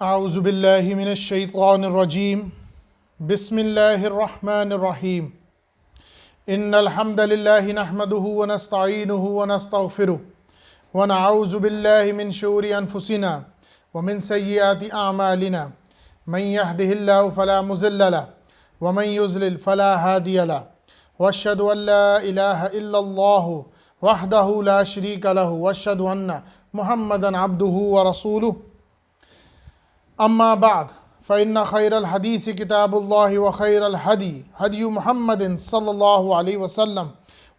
اعوذ باللہ من الشیطان الرجیم بسم اللہ الرحمن الرحیم ان الحمد للہ نحمده ونستعینه ونستغفره ونعوذ باللہ من شرور انفسنا ومن سیئات اعمالنا من يهده الله فلا مضل له ومن يضلل فلا هادي له واشهد ان لا اله الا الله وحده لا شريك له واشهد ان محمدا عبده ورسوله اما بعد فإن خير الحديث كتاب الله وخير الهدي هدي محمد صلى الله عليه وسلم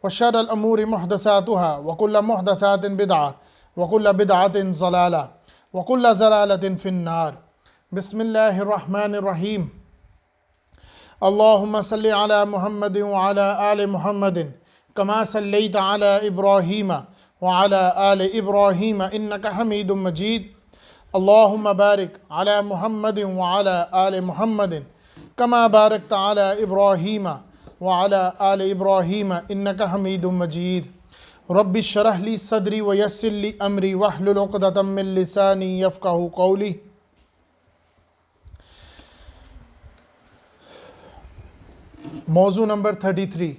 وشر الأمور محدثاتها وكل محدثات بدعة وكل بدعة ضلالة وكل ضلالة في النار. بسم الله الرحمن الرحيم. اللهم صل على محمد وعلى آل محمد كما صليت على إبراهيم وعلى آل إبراهيم إنك حميد مجيد. اللهم بارك على محمد وعلى آل محمد كما باركت على إبراهيم وعلى آل إبراهيم إنك حميد مجيد. رب اشرح لي صدري ويسر لي أمري واحلل عقدة من لساني يفقهوا قولي. موضوع نمبر 33.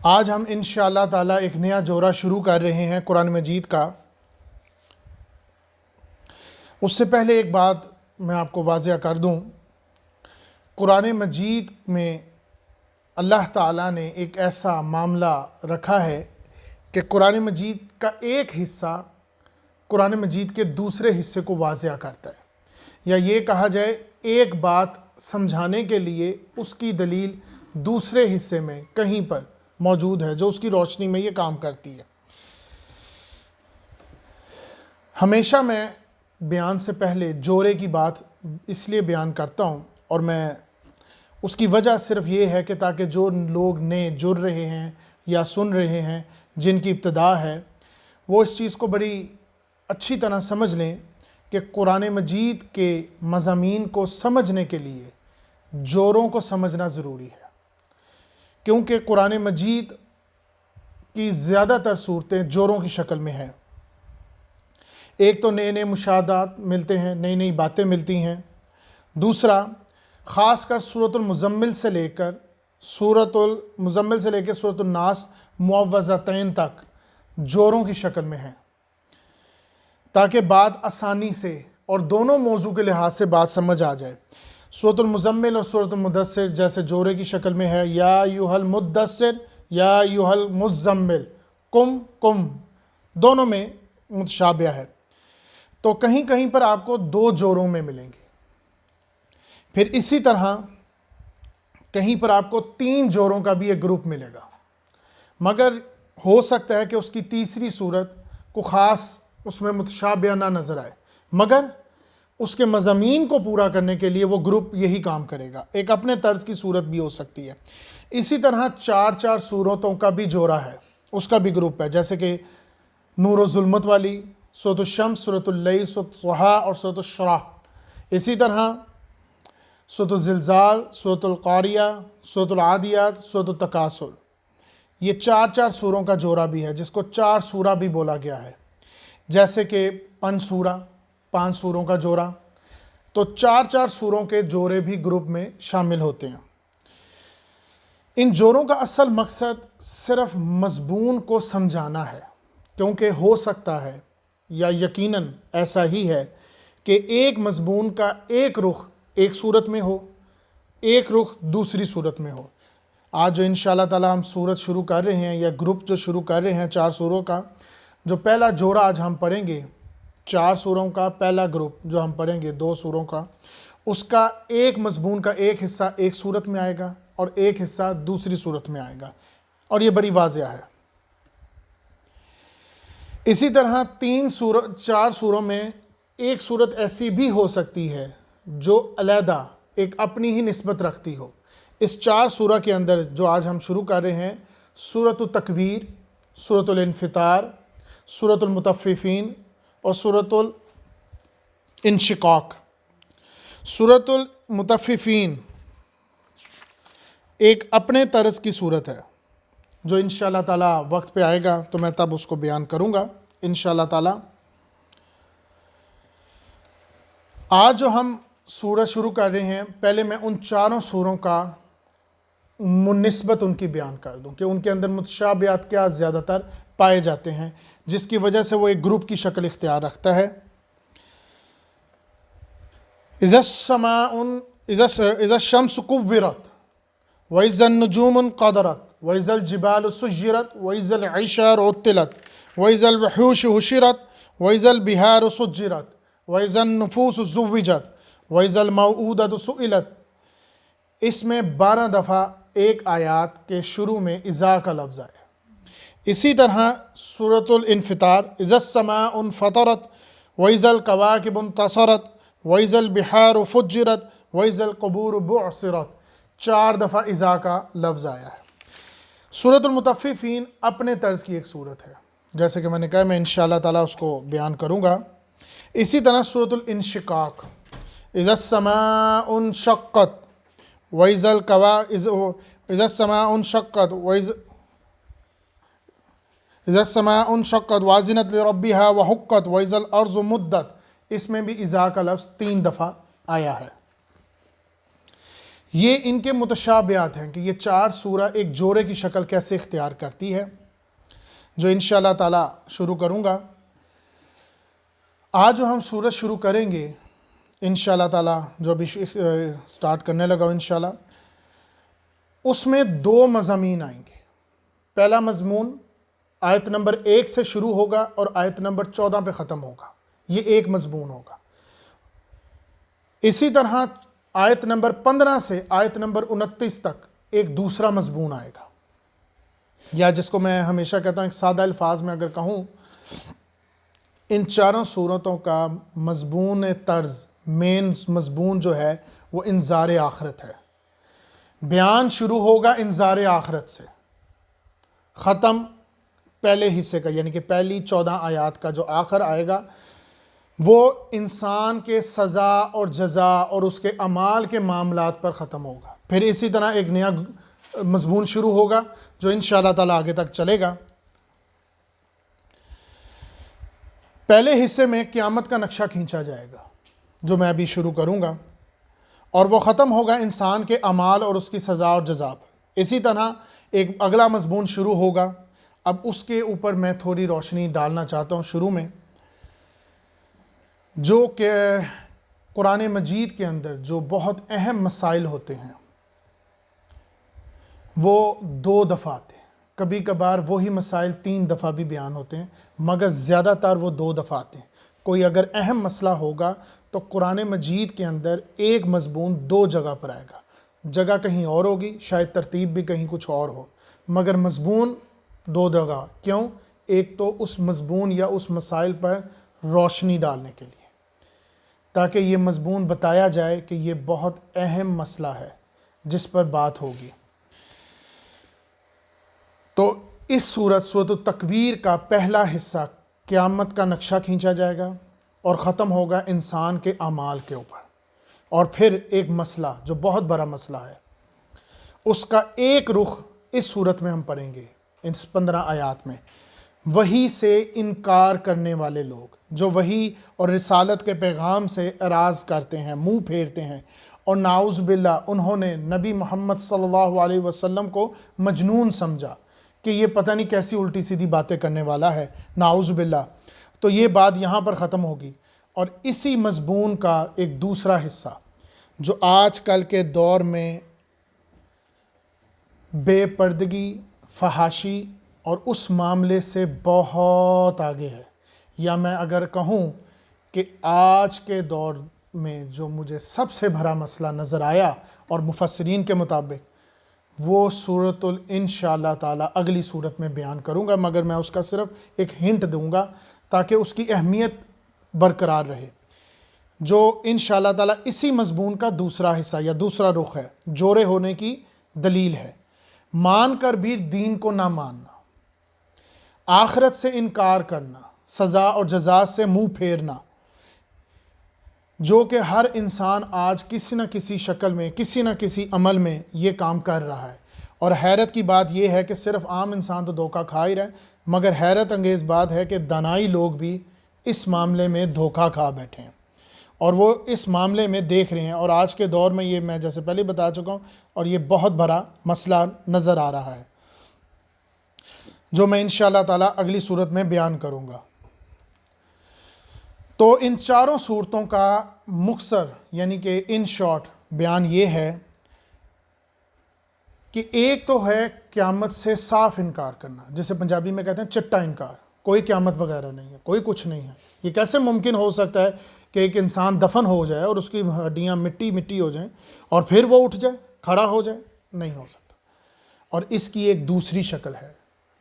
آج ہم انشاءاللہ تعالیٰ ایک نیا جورہ شروع کر رہے ہیں قرآن مجید کا. اس سے پہلے ایک بات میں آپ کو واضح کر دوں. قرآن مجید میں اللہ تعالیٰ نے ایک ایسا معاملہ رکھا ہے کہ قرآن مجید کا ایک حصہ قرآن مجید کے دوسرے حصے کو واضح کرتا ہے، یا یہ کہا جائے ایک بات سمجھانے کے لیے اس کی دلیل دوسرے حصے میں کہیں پر موجود ہے جو اس کی روشنی میں یہ کام کرتی ہے. ہمیشہ میں بیان سے پہلے جورے کی بات اس لیے بیان کرتا ہوں، اور میں اس کی وجہ صرف یہ ہے کہ تاکہ جو لوگ نئے جڑ رہے ہیں یا سن رہے ہیں، جن کی ابتدا ہے، وہ اس چیز کو بڑی اچھی طرح سمجھ لیں کہ قرآن مجید کے مضامین کو سمجھنے کے لیے جوروں کو سمجھنا ضروری ہے، کیونکہ قرآن مجید کی زیادہ تر صورتیں جوروں کی شکل میں ہیں. ایک تو نئے نئے مشاہدات ملتے ہیں، نئی نئی باتیں ملتی ہیں. دوسرا، خاص کر سورۃ المزمل سے لے کر سورۃ الناس معوذتین تک جوروں کی شکل میں ہیں، تاکہ بات آسانی سے اور دونوں موضوع کے لحاظ سے بات سمجھ آ جائے. سورۃ المزمل اور سورۃ المدثر جیسے جورے کی شکل میں ہے، یا ایھا المدثر یا ایھا المزمل، کم دونوں میں متشابہ ہے. تو کہیں کہیں پر آپ کو دو جوروں میں ملیں گے. پھر اسی طرح کہیں پر آپ کو 3 جوروں کا بھی ایک گروپ ملے گا، مگر ہو سکتا ہے کہ اس کی تیسری صورت کو خاص اس میں متشابہ نہ نظر آئے، مگر اس کے مضامین کو پورا کرنے کے لیے وہ گروپ یہی کام کرے گا. ایک اپنے طرز کی صورت بھی ہو سکتی ہے. اسی طرح 4 صورتوں کا بھی جورا ہے، اس کا بھی گروپ ہے، جیسے کہ نور و ظلمت والی، سورۃ الشمس، سورۃ اللیل، سورۃ الضحیٰ اور سورۃ الشرح. اسی طرح سورۃ الزلزال، سورۃ القاریہ، سورۃ العادیات، سورۃ التکاثر. یہ 4 سوروں کا جورا بھی ہے، جس کو 4 سورہ بھی بولا گیا ہے، جیسے کہ 5 سوروں کا جورا. تو 4 سوروں کے جورے بھی گروپ میں شامل ہوتے ہیں. ان جوروں کا اصل مقصد صرف مضمون کو سمجھانا ہے، کیونکہ ہو سکتا ہے یا یقیناً ایسا ہی ہے کہ ایک مضمون کا ایک رخ ایک صورت میں ہو، ایک رخ دوسری صورت میں ہو. آج جو انشاءاللہ تعالی ہم صورت شروع کر رہے ہیں، یا گروپ جو شروع کر رہے ہیں 4 سوروں کا، جو پہلا جورا آج ہم پڑھیں گے، 4 سوروں کا پہلا گروپ جو ہم پڑھیں گے 2 سوروں کا، اس کا ایک مضمون کا ایک حصہ ایک صورت میں آئے گا اور ایک حصہ دوسری صورت میں آئے گا، اور یہ بڑی واضح ہے. اسی طرح 4 سوروں میں ایک صورت ایسی بھی ہو سکتی ہے جو علیحدہ ایک اپنی ہی نسبت رکھتی ہو. اس 4 سورہ کے اندر جو آج ہم شروع کر رہے ہیں، سورۃ التکویر، سورۃ الانفطار، سورۃ المطففین اور سورۃ الانشقاق. سورۃ المطففین ایک اپنے طرز کی صورت ہے، جو انشاءاللہ تعالیٰ وقت پہ آئے گا تو میں تب اس کو بیان کروں گا انشاءاللہ تعالیٰ. آج جو ہم سورت شروع کر رہے ہیں، پہلے میں ان چاروں سوروں کا نسبت ان کی بیان کر دوں کہ ان کے اندر متشابہات کیا زیادہ تر پائے جاتے ہیں، جس کی وجہ سے وہ ایک گروپ کی شکل اختیار رکھتا ہے۔ اذا الشمس كورت واذا النجوم انقدرت واذا الجبال سجرت واذا العشار عطلت واذا الوحوش حشرت واذا البحار سجرت واذا النفوس زوجت واذا الموءودة سئلت۔ اس میں 12 دفعہ ایک آیات کے شروع میں اذا کا لفظ آیا۔ اسی طرح سورۃ الانفطار، اذا السماء انفطرت واذا الكواكب انتصرت واذا البحار فجرت واذا القبور بعثرت، 4 دفعہ اذا کا لفظ آیا ہے۔ سورۃ المطففین اپنے طرز کی ایک سورت ہے، جیسے کہ میں نے کہا میں انشاءاللہ تعالیٰ اس کو بیان کروں گا۔ اسی طرح سورۃ الانشقاق، اذا السماء انشقت واذا السماء انشقت اذا السماء انشقت وازنت لربها وحقت واذا الارض مدت، اس میں بھی اذا کا لفظ 3 دفعہ آیا ہے۔ یہ ان کے متشابہات ہیں کہ یہ 4 سورہ ایک جوڑے کی شکل کیسے اختیار کرتی ہے، جو انشاءاللہ تعالی شروع کروں گا۔ آج جو ہم سورت شروع کریں گے انشاءاللہ تعالی، جو ابھی سٹارٹ کرنے لگا ہوں انشاءاللہ، اس میں 2 مضامین آئیں گے۔ پہلا مضمون آیت نمبر 1 سے شروع ہوگا اور آیت نمبر 14 پہ ختم ہوگا، یہ ایک مضمون ہوگا۔ اسی طرح آیت نمبر 15 سے آیت نمبر 29 تک ایک دوسرا مضمون آئے گا، یا جس کو میں ہمیشہ کہتا ہوں ایک سادہ الفاظ میں اگر کہوں، ان 4 سورتوں کا مضمون طرز، مین مضمون جو ہے وہ انذار آخرت ہے۔ بیان شروع ہوگا انذار آخرت سے، ختم پہلے حصے کا یعنی کہ پہلی 14 آیات کا جو آخر آئے گا وہ انسان کے سزا اور جزا اور اس کے اعمال کے معاملات پر ختم ہوگا۔ پھر اسی طرح ایک نیا مضمون شروع ہوگا جو انشاءاللہ تعالی آگے تک چلے گا۔ پہلے حصے میں قیامت کا نقشہ کھینچا جائے گا جو میں ابھی شروع کروں گا، اور وہ ختم ہوگا انسان کے اعمال اور اس کی سزا اور جزا پر۔ اسی طرح ایک اگلا مضمون شروع ہوگا، اب اس کے اوپر میں تھوڑی روشنی ڈالنا چاہتا ہوں شروع میں، جو کہ قرآن مجید کے اندر جو بہت اہم مسائل ہوتے ہیں وہ 2 دفعہ آتے ہیں، کبھی کبھار وہی مسائل 3 دفعہ بھی بیان ہوتے ہیں، مگر زیادہ تر وہ 2 دفعہ آتے ہیں۔ کوئی اگر اہم مسئلہ ہوگا تو قرآن مجید کے اندر ایک مضمون 2 جگہ پر آئے گا، جگہ کہیں اور ہوگی، شاید ترتیب بھی کہیں کچھ اور ہو، مگر مضمون 2 جگہ۔ کیوں؟ ایک تو اس مضمون یا اس مسائل پر روشنی ڈالنے کے لیے، تاکہ یہ مضمون بتایا جائے کہ یہ بہت اہم مسئلہ ہے جس پر بات ہوگی۔ تو اس سورۃ التکویر کا پہلا حصہ قیامت کا نقشہ کھینچا جائے گا اور ختم ہوگا انسان کے اعمال کے اوپر، اور پھر ایک مسئلہ جو بہت بڑا مسئلہ ہے اس کا ایک رخ اس سورت میں ہم پڑھیں گے، ان 15 آیات میں۔ وحی سے انکار کرنے والے لوگ جو وحی اور رسالت کے پیغام سے اعراض کرتے ہیں، منہ پھیرتے ہیں، اور نعوذ باللہ انہوں نے نبی محمد صلی اللہ علیہ وسلم کو مجنون سمجھا کہ یہ پتہ نہیں کیسی الٹی سیدھی باتیں کرنے والا ہے، نعوذ باللہ، تو یہ بات یہاں پر ختم ہوگی۔ اور اسی مضمون کا ایک دوسرا حصہ جو آج کل کے دور میں بے پردگی، فحاشی اور اس معاملے سے بہت آگے ہے، یا میں اگر کہوں کہ آج کے دور میں جو مجھے سب سے بڑا مسئلہ نظر آیا اور مفسرین کے مطابق، وہ سورۃ انشاءاللہ تعالی اگلی صورت میں بیان کروں گا، مگر میں اس کا صرف ایک ہنٹ دوں گا تاکہ اس کی اہمیت برقرار رہے، جو انشاءاللہ تعالی اسی مضمون کا دوسرا حصہ یا دوسرا رخ ہے، جوڑے ہونے کی دلیل ہے۔ مان کر بھی دین کو نہ ماننا، آخرت سے انکار کرنا، سزا اور جزا سے منہ پھیرنا، جو کہ ہر انسان آج کسی نہ کسی شکل میں، کسی نہ کسی عمل میں یہ کام کر رہا ہے۔ اور حیرت کی بات یہ ہے کہ صرف عام انسان تو دھوکہ کھا ہی رہے، مگر حیرت انگیز بات ہے کہ دانائی لوگ بھی اس معاملے میں دھوکہ کھا بیٹھے ہیں۔ اور وہ اس معاملے میں دیکھ رہے ہیں، اور آج کے دور میں یہ میں جیسے پہلے بتا چکا ہوں، اور یہ بہت بڑا مسئلہ نظر آ رہا ہے جو میں انشاءاللہ تعالیٰ اگلی صورت میں بیان کروں گا۔ تو ان چاروں صورتوں کا مختصر یعنی کہ ان شارٹ بیان یہ ہے کہ ایک تو ہے قیامت سے صاف انکار کرنا، جسے پنجابی میں کہتے ہیں چٹا انکار، کوئی قیامت وغیرہ نہیں ہے، کوئی کچھ نہیں ہے۔ یہ کیسے ممکن ہو سکتا ہے کہ ایک انسان دفن ہو جائے اور اس کی ہڈیاں مٹی مٹی ہو جائیں اور پھر وہ اٹھ جائے، کھڑا ہو جائے؟ نہیں ہو سکتا۔ اور اس کی ایک دوسری شکل ہے،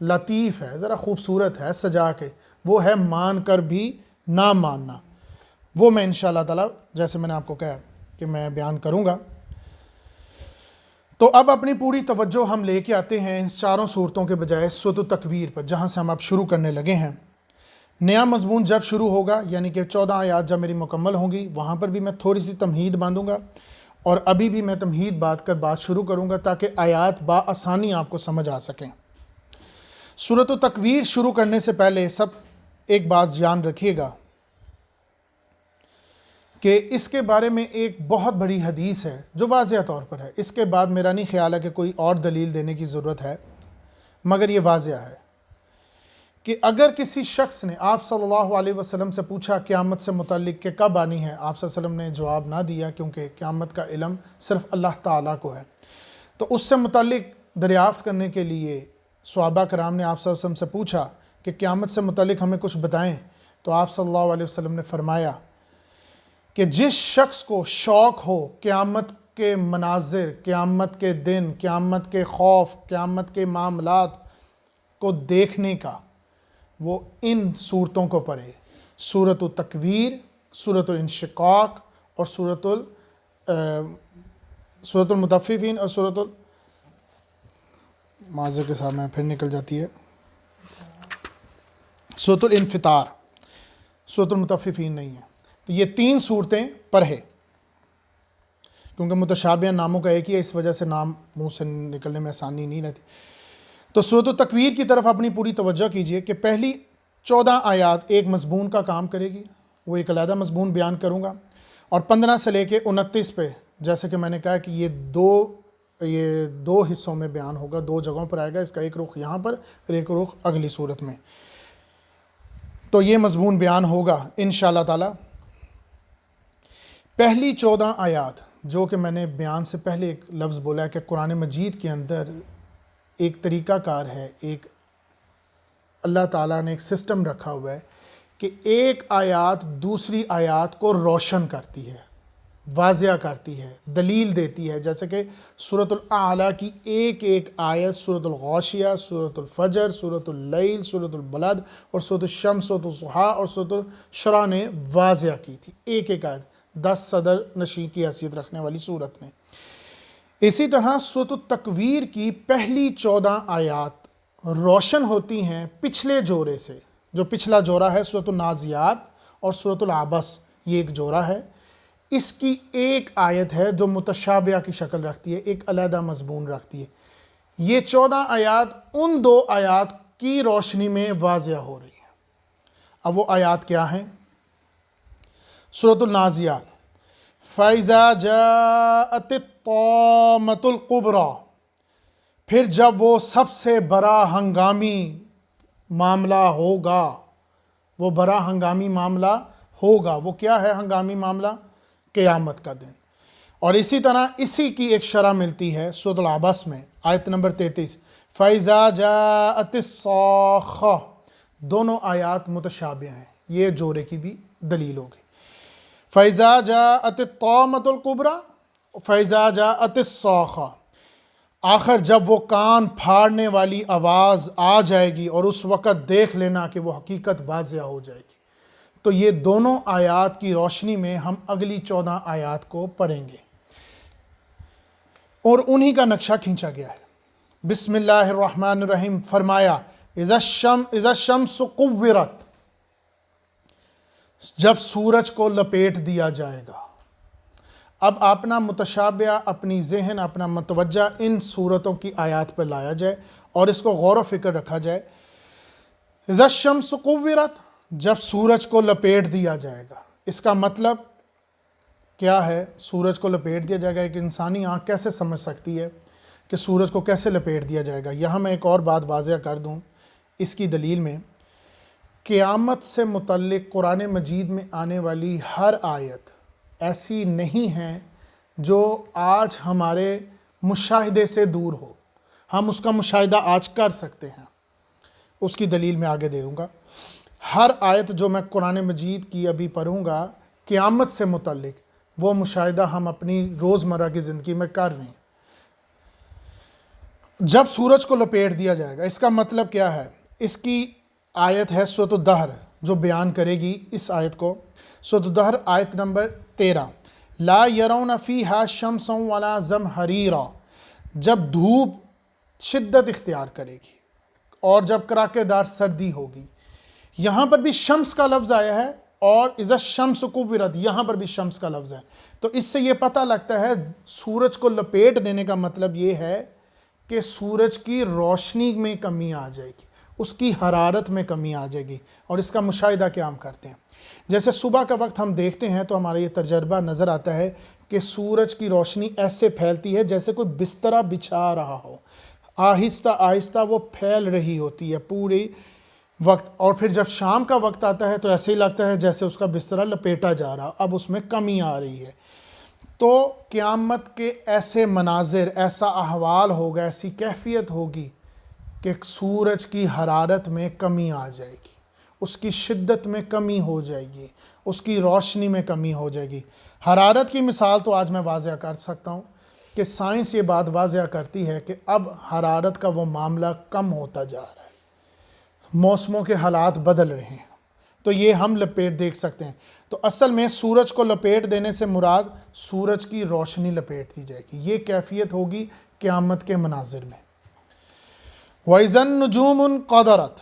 لطیف ہے، ذرا خوبصورت ہے، سجا کے، وہ ہے مان کر بھی نہ ماننا۔ وہ میں انشاءاللہ تعالیٰ جیسے میں نے آپ کو کہا کہ میں بیان کروں گا۔ تو اب اپنی پوری توجہ ہم لے کے آتے ہیں ان چاروں صورتوں کے بجائے سورۃ التکویر پر، جہاں سے ہم اب شروع کرنے لگے ہیں۔ نیا مضمون جب شروع ہوگا، یعنی کہ 14 آیات جب میری مکمل ہوں گی، وہاں پر بھی میں تھوڑی سی تمہید باندھوں گا، اور ابھی بھی میں تمہید باندھ کر بات شروع کروں گا تاکہ آیات بآسانی آپ کو سمجھ آ سکیں۔ سورۃ التکویر شروع کرنے سے پہلے ایک بات جان رکھیے گا کہ اس کے بارے میں ایک بہت بڑی حدیث ہے جو واضح طور پر ہے۔ اس کے بعد میرا نہیں خیال ہے کہ کوئی اور دلیل دینے کی ضرورت ہے، مگر یہ واضح ہے کہ اگر کسی شخص نے آپ صلی اللہ علیہ وسلم سے پوچھا قیامت سے متعلق کہ کب آنی ہے، آپ صلی اللہ علیہ وسلم نے جواب نہ دیا کیونکہ قیامت کا علم صرف اللہ تعالیٰ کو ہے، تو اس سے متعلق دریافت کرنے کے لیے صحابہ کرام نے آپ صلی اللہ علیہ وسلم سے پوچھا کہ قیامت سے متعلق ہمیں کچھ بتائیں، تو آپ صلی اللہ علیہ وسلم نے فرمایا کہ جس شخص کو شوق ہو قیامت کے مناظر، قیامت کے دن، قیامت کے خوف، قیامت کے معاملات کو دیکھنے کا، وہ ان صورتوں کو پڑھے، سورۃ التکویر، سورۃ الانشقاق اور سورۃ المطففین اور معذر کے ساتھ میں پھر نکل جاتی ہے، سورۃ الانفطار، سورۃ المطففین نہیں ہے۔ تو یہ 3 صورتیں پڑھے، کیونکہ متشابہ ناموں کا ایک ہی ہے، اس وجہ سے نام منہ سے نکلنے میں آسانی نہیں رہتی۔ تو سورۃ التکویر کی طرف اپنی پوری توجہ کیجئے کہ پہلی 14 آیات ایک مضمون کا کام کرے گی، وہ ایک علیحدہ مضمون بیان کروں گا، اور 15 سے لے کے 29 پہ جیسے کہ میں نے کہا کہ یہ دو حصوں میں بیان ہوگا، 2 جگہوں پر آئے گا، اس کا ایک رخ یہاں پر اور ایک رخ اگلی صورت میں۔ تو یہ مضمون بیان ہوگا انشاءاللہ تعالی۔ پہلی 14 آیات جو کہ میں نے بیان سے پہلے ایک لفظ بولا ہے کہ قرآن مجید کے اندر ایک طریقہ کار ہے، ایک اللہ تعالیٰ نے ایک سسٹم رکھا ہوا ہے کہ ایک آیات دوسری آیات کو روشن کرتی ہے، واضح کرتی ہے، دلیل دیتی ہے۔ جیسے کہ سورۃ الاعلیٰ کی ایک آیت سورۃ الغاشیہ، سورۃ الفجر، سورۃ اللیل، سورۃ البلد اور سورۃ الشمس، سورۃ الضحیٰ اور سورۃ الشرح نے واضح کی تھی، ایک آیت 10 صدر نشین کی حیثیت رکھنے والی صورت میں۔ اسی طرح سورۃ التکویر کی پہلی 14 آیات روشن ہوتی ہیں پچھلے جورے سے، جو پچھلا جورہ ہے سورۃ النازعات اور سورۃ العبس، یہ ایک جورہ ہے۔ اس کی ایک آیت ہے جو متشابہ کی شکل رکھتی ہے، ایک علیحدہ مضمون رکھتی ہے۔ یہ 14 آیات ان 2 آیات کی روشنی میں واضح ہو رہی ہیں۔ اب وہ آیات کیا ہیں؟ سورۃ النازعات، فَإِذَا جَاءَتِ الطَّامَّةُ الْكُبْرَى، پھر جب وہ سب سے بڑا ہنگامی معاملہ ہوگا، وہ بڑا ہنگامی معاملہ ہوگا، وہ کیا ہے ہنگامی معاملہ؟ قیامت کا دن۔ اور اسی طرح اسی کی ایک شرح ملتی ہے سورۃ العبس میں، آیت نمبر 33، فَإِذَا جَاءَتِ الصَّاخَّةُ، دونوں آیات متشابہ ہیں، یہ جورے کی بھی دلیل ہوگی۔ فَإِذَا جَاءَتِ الطَّامَّةُ الْكُبْرَى فَإِذَا جَاءَتِ الصَّاخَّةُ، آخر جب وہ کان پھاڑنے والی آواز آ جائے گی، اور اس وقت دیکھ لینا کہ وہ حقیقت واضح ہو جائے گی۔ تو یہ دونوں آیات کی روشنی میں ہم اگلی 14 آیات کو پڑھیں گے، اور انہی کا نقشہ کھینچا گیا ہے۔ بسم اللہ الرحمن الرحیم، فرمایا اذا الشمس کورت، جب سورج کو لپیٹ دیا جائے گا۔ اب اپنا متشابہ، اپنی ذہن، اپنا متوجہ ان صورتوں کی آیات پر لایا جائے اور اس کو غور و فکر رکھا جائے۔ اذا الشمس کورت، جب سورج کو لپیٹ دیا جائے گا، اس کا مطلب کیا ہے؟ سورج کو لپیٹ دیا جائے گا۔ ایک انسانی آنکھ کیسے سمجھ سکتی ہے کہ سورج کو کیسے لپیٹ دیا جائے گا؟ یہاں میں ایک اور بات واضح کر دوں اس کی دلیل میں، قیامت سے متعلق قرآن مجید میں آنے والی ہر آیت ایسی نہیں ہے جو آج ہمارے مشاہدے سے دور ہو، ہم اس کا مشاہدہ آج کر سکتے ہیں۔ اس کی دلیل میں آگے دے دوں گا۔ ہر آیت جو میں قرآن مجید کی ابھی پڑھوں گا قیامت سے متعلق، وہ مشاہدہ ہم اپنی روزمرہ کی زندگی میں کر رہے ہیں۔ جب سورج کو لپیٹ دیا جائے گا، اس کا مطلب کیا ہے؟ اس کی آیت ہے سورۃ الدہر جو بیان کرے گی اس آیت کو۔ سورۃ الدہر آیت نمبر 13، لا یرون فیہا شمسا ولا زمہریرا، جب دھوپ شدت اختیار کرے گی اور جب کڑاکے دار سردی ہوگی۔ یہاں پر بھی شمس کا لفظ آیا ہے، اور اذا الشمس کورت یہاں پر بھی شمس کا لفظ ہے۔ تو اس سے یہ پتہ لگتا ہے سورج کو لپیٹ دینے کا مطلب یہ ہے کہ سورج کی روشنی میں کمی آ جائے گی، اس کی حرارت میں کمی آ جائے گی، اور اس کا مشاہدہ کیا ہم کرتے ہیں؟ جیسے صبح کا وقت ہم دیکھتے ہیں تو ہمارا یہ تجربہ نظر آتا ہے کہ سورج کی روشنی ایسے پھیلتی ہے جیسے کوئی بسترا بچھا رہا ہو، آہستہ آہستہ وہ پھیل رہی ہوتی ہے پوری وقت، اور پھر جب شام کا وقت آتا ہے تو ایسے ہی لگتا ہے جیسے اس کا بسترا لپیٹا جا رہا، اب اس میں کمی آ رہی ہے۔ تو قیامت کے ایسے مناظر، ایسا احوال ہوگا، ایسی کیفیت ہوگی کہ سورج کی حرارت میں کمی آ جائے گی، اس کی شدت میں کمی ہو جائے گی، اس کی روشنی میں کمی ہو جائے گی۔ حرارت کی مثال تو آج میں واضح کر سکتا ہوں کہ سائنس یہ بات واضح کرتی ہے کہ اب حرارت کا وہ معاملہ کم ہوتا جا رہا ہے، موسموں کے حالات بدل رہے ہیں، تو یہ ہم لپیٹ دیکھ سکتے ہیں۔ تو اصل میں سورج کو لپیٹ دینے سے مراد سورج کی روشنی لپیٹ دی جائے گی، یہ کیفیت ہوگی قیامت کے مناظر میں۔ وَإِذَا النُّجُومُ انقَدَرَتْ،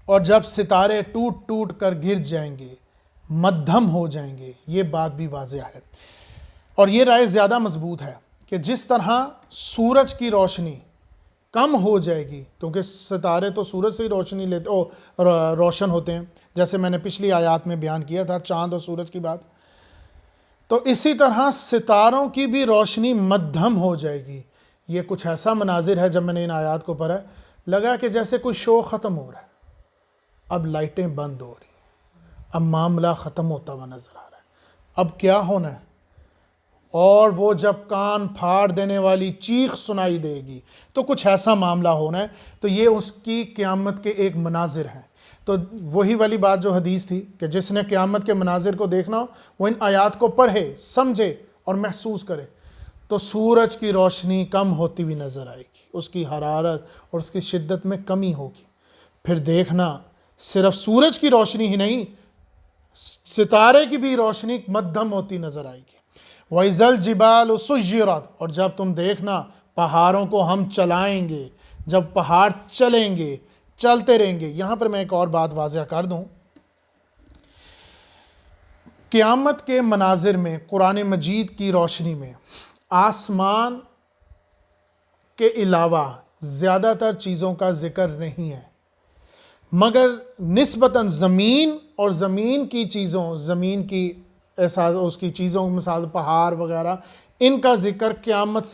اور جب ستارے ٹوٹ ٹوٹ کر گر جائیں گے، مدھم ہو جائیں گے، یہ بات بھی واضح ہے۔ اور یہ رائے زیادہ مضبوط ہے کہ جس طرح سورج کی روشنی کم ہو جائے گی، کیونکہ ستارے تو سورج سے ہی روشن ہوتے ہیں، جیسے میں نے پچھلی آیات میں بیان کیا تھا چاند اور سورج کی بات، تو اسی طرح ستاروں کی بھی روشنی مدھم ہو جائے گی۔ یہ کچھ ایسا مناظر ہے، جب میں نے ان آیات کو پڑھا لگا کہ جیسے کوئی شو ختم ہو رہا ہے، اب لائٹیں بند ہو رہی، اب معاملہ ختم ہوتا ہوا نظر آ رہا ہے، اب کیا ہونا ہے؟ اور وہ جب کان پھاڑ دینے والی چیخ سنائی دے گی تو کچھ ایسا معاملہ ہونا ہے۔ تو یہ اس کی قیامت کے ایک مناظر ہیں۔ تو وہی والی بات جو حدیث تھی کہ جس نے قیامت کے مناظر کو دیکھنا ہو وہ ان آیات کو پڑھے، سمجھے اور محسوس کرے، تو سورج کی روشنی کم ہوتی ہوئی نظر آئے گی، اس کی حرارت اور اس کی شدت میں کمی ہوگی۔ پھر دیکھنا صرف سورج کی روشنی ہی نہیں، ستارے کی بھی روشنی مدھم ہوتی نظر آئے گی۔ وَإِذَا الْجِبَالُ سُيِّرَتْ، اور جب تم دیکھنا پہاڑوں کو ہم چلائیں گے، جب پہاڑ چلیں گے، چلتے رہیں گے۔ یہاں پر میں ایک اور بات واضح کر دوں، قیامت کے مناظر میں قرآن مجید کی روشنی میں آسمان کے علاوہ زیادہ تر چیزوں کا ذکر نہیں ہے، مگر نسبتاً زمین اور زمین کی چیزوں، زمین کی احساس، اس کی چیزوں مثال پہاڑ وغیرہ، ان کا ذکر قیامت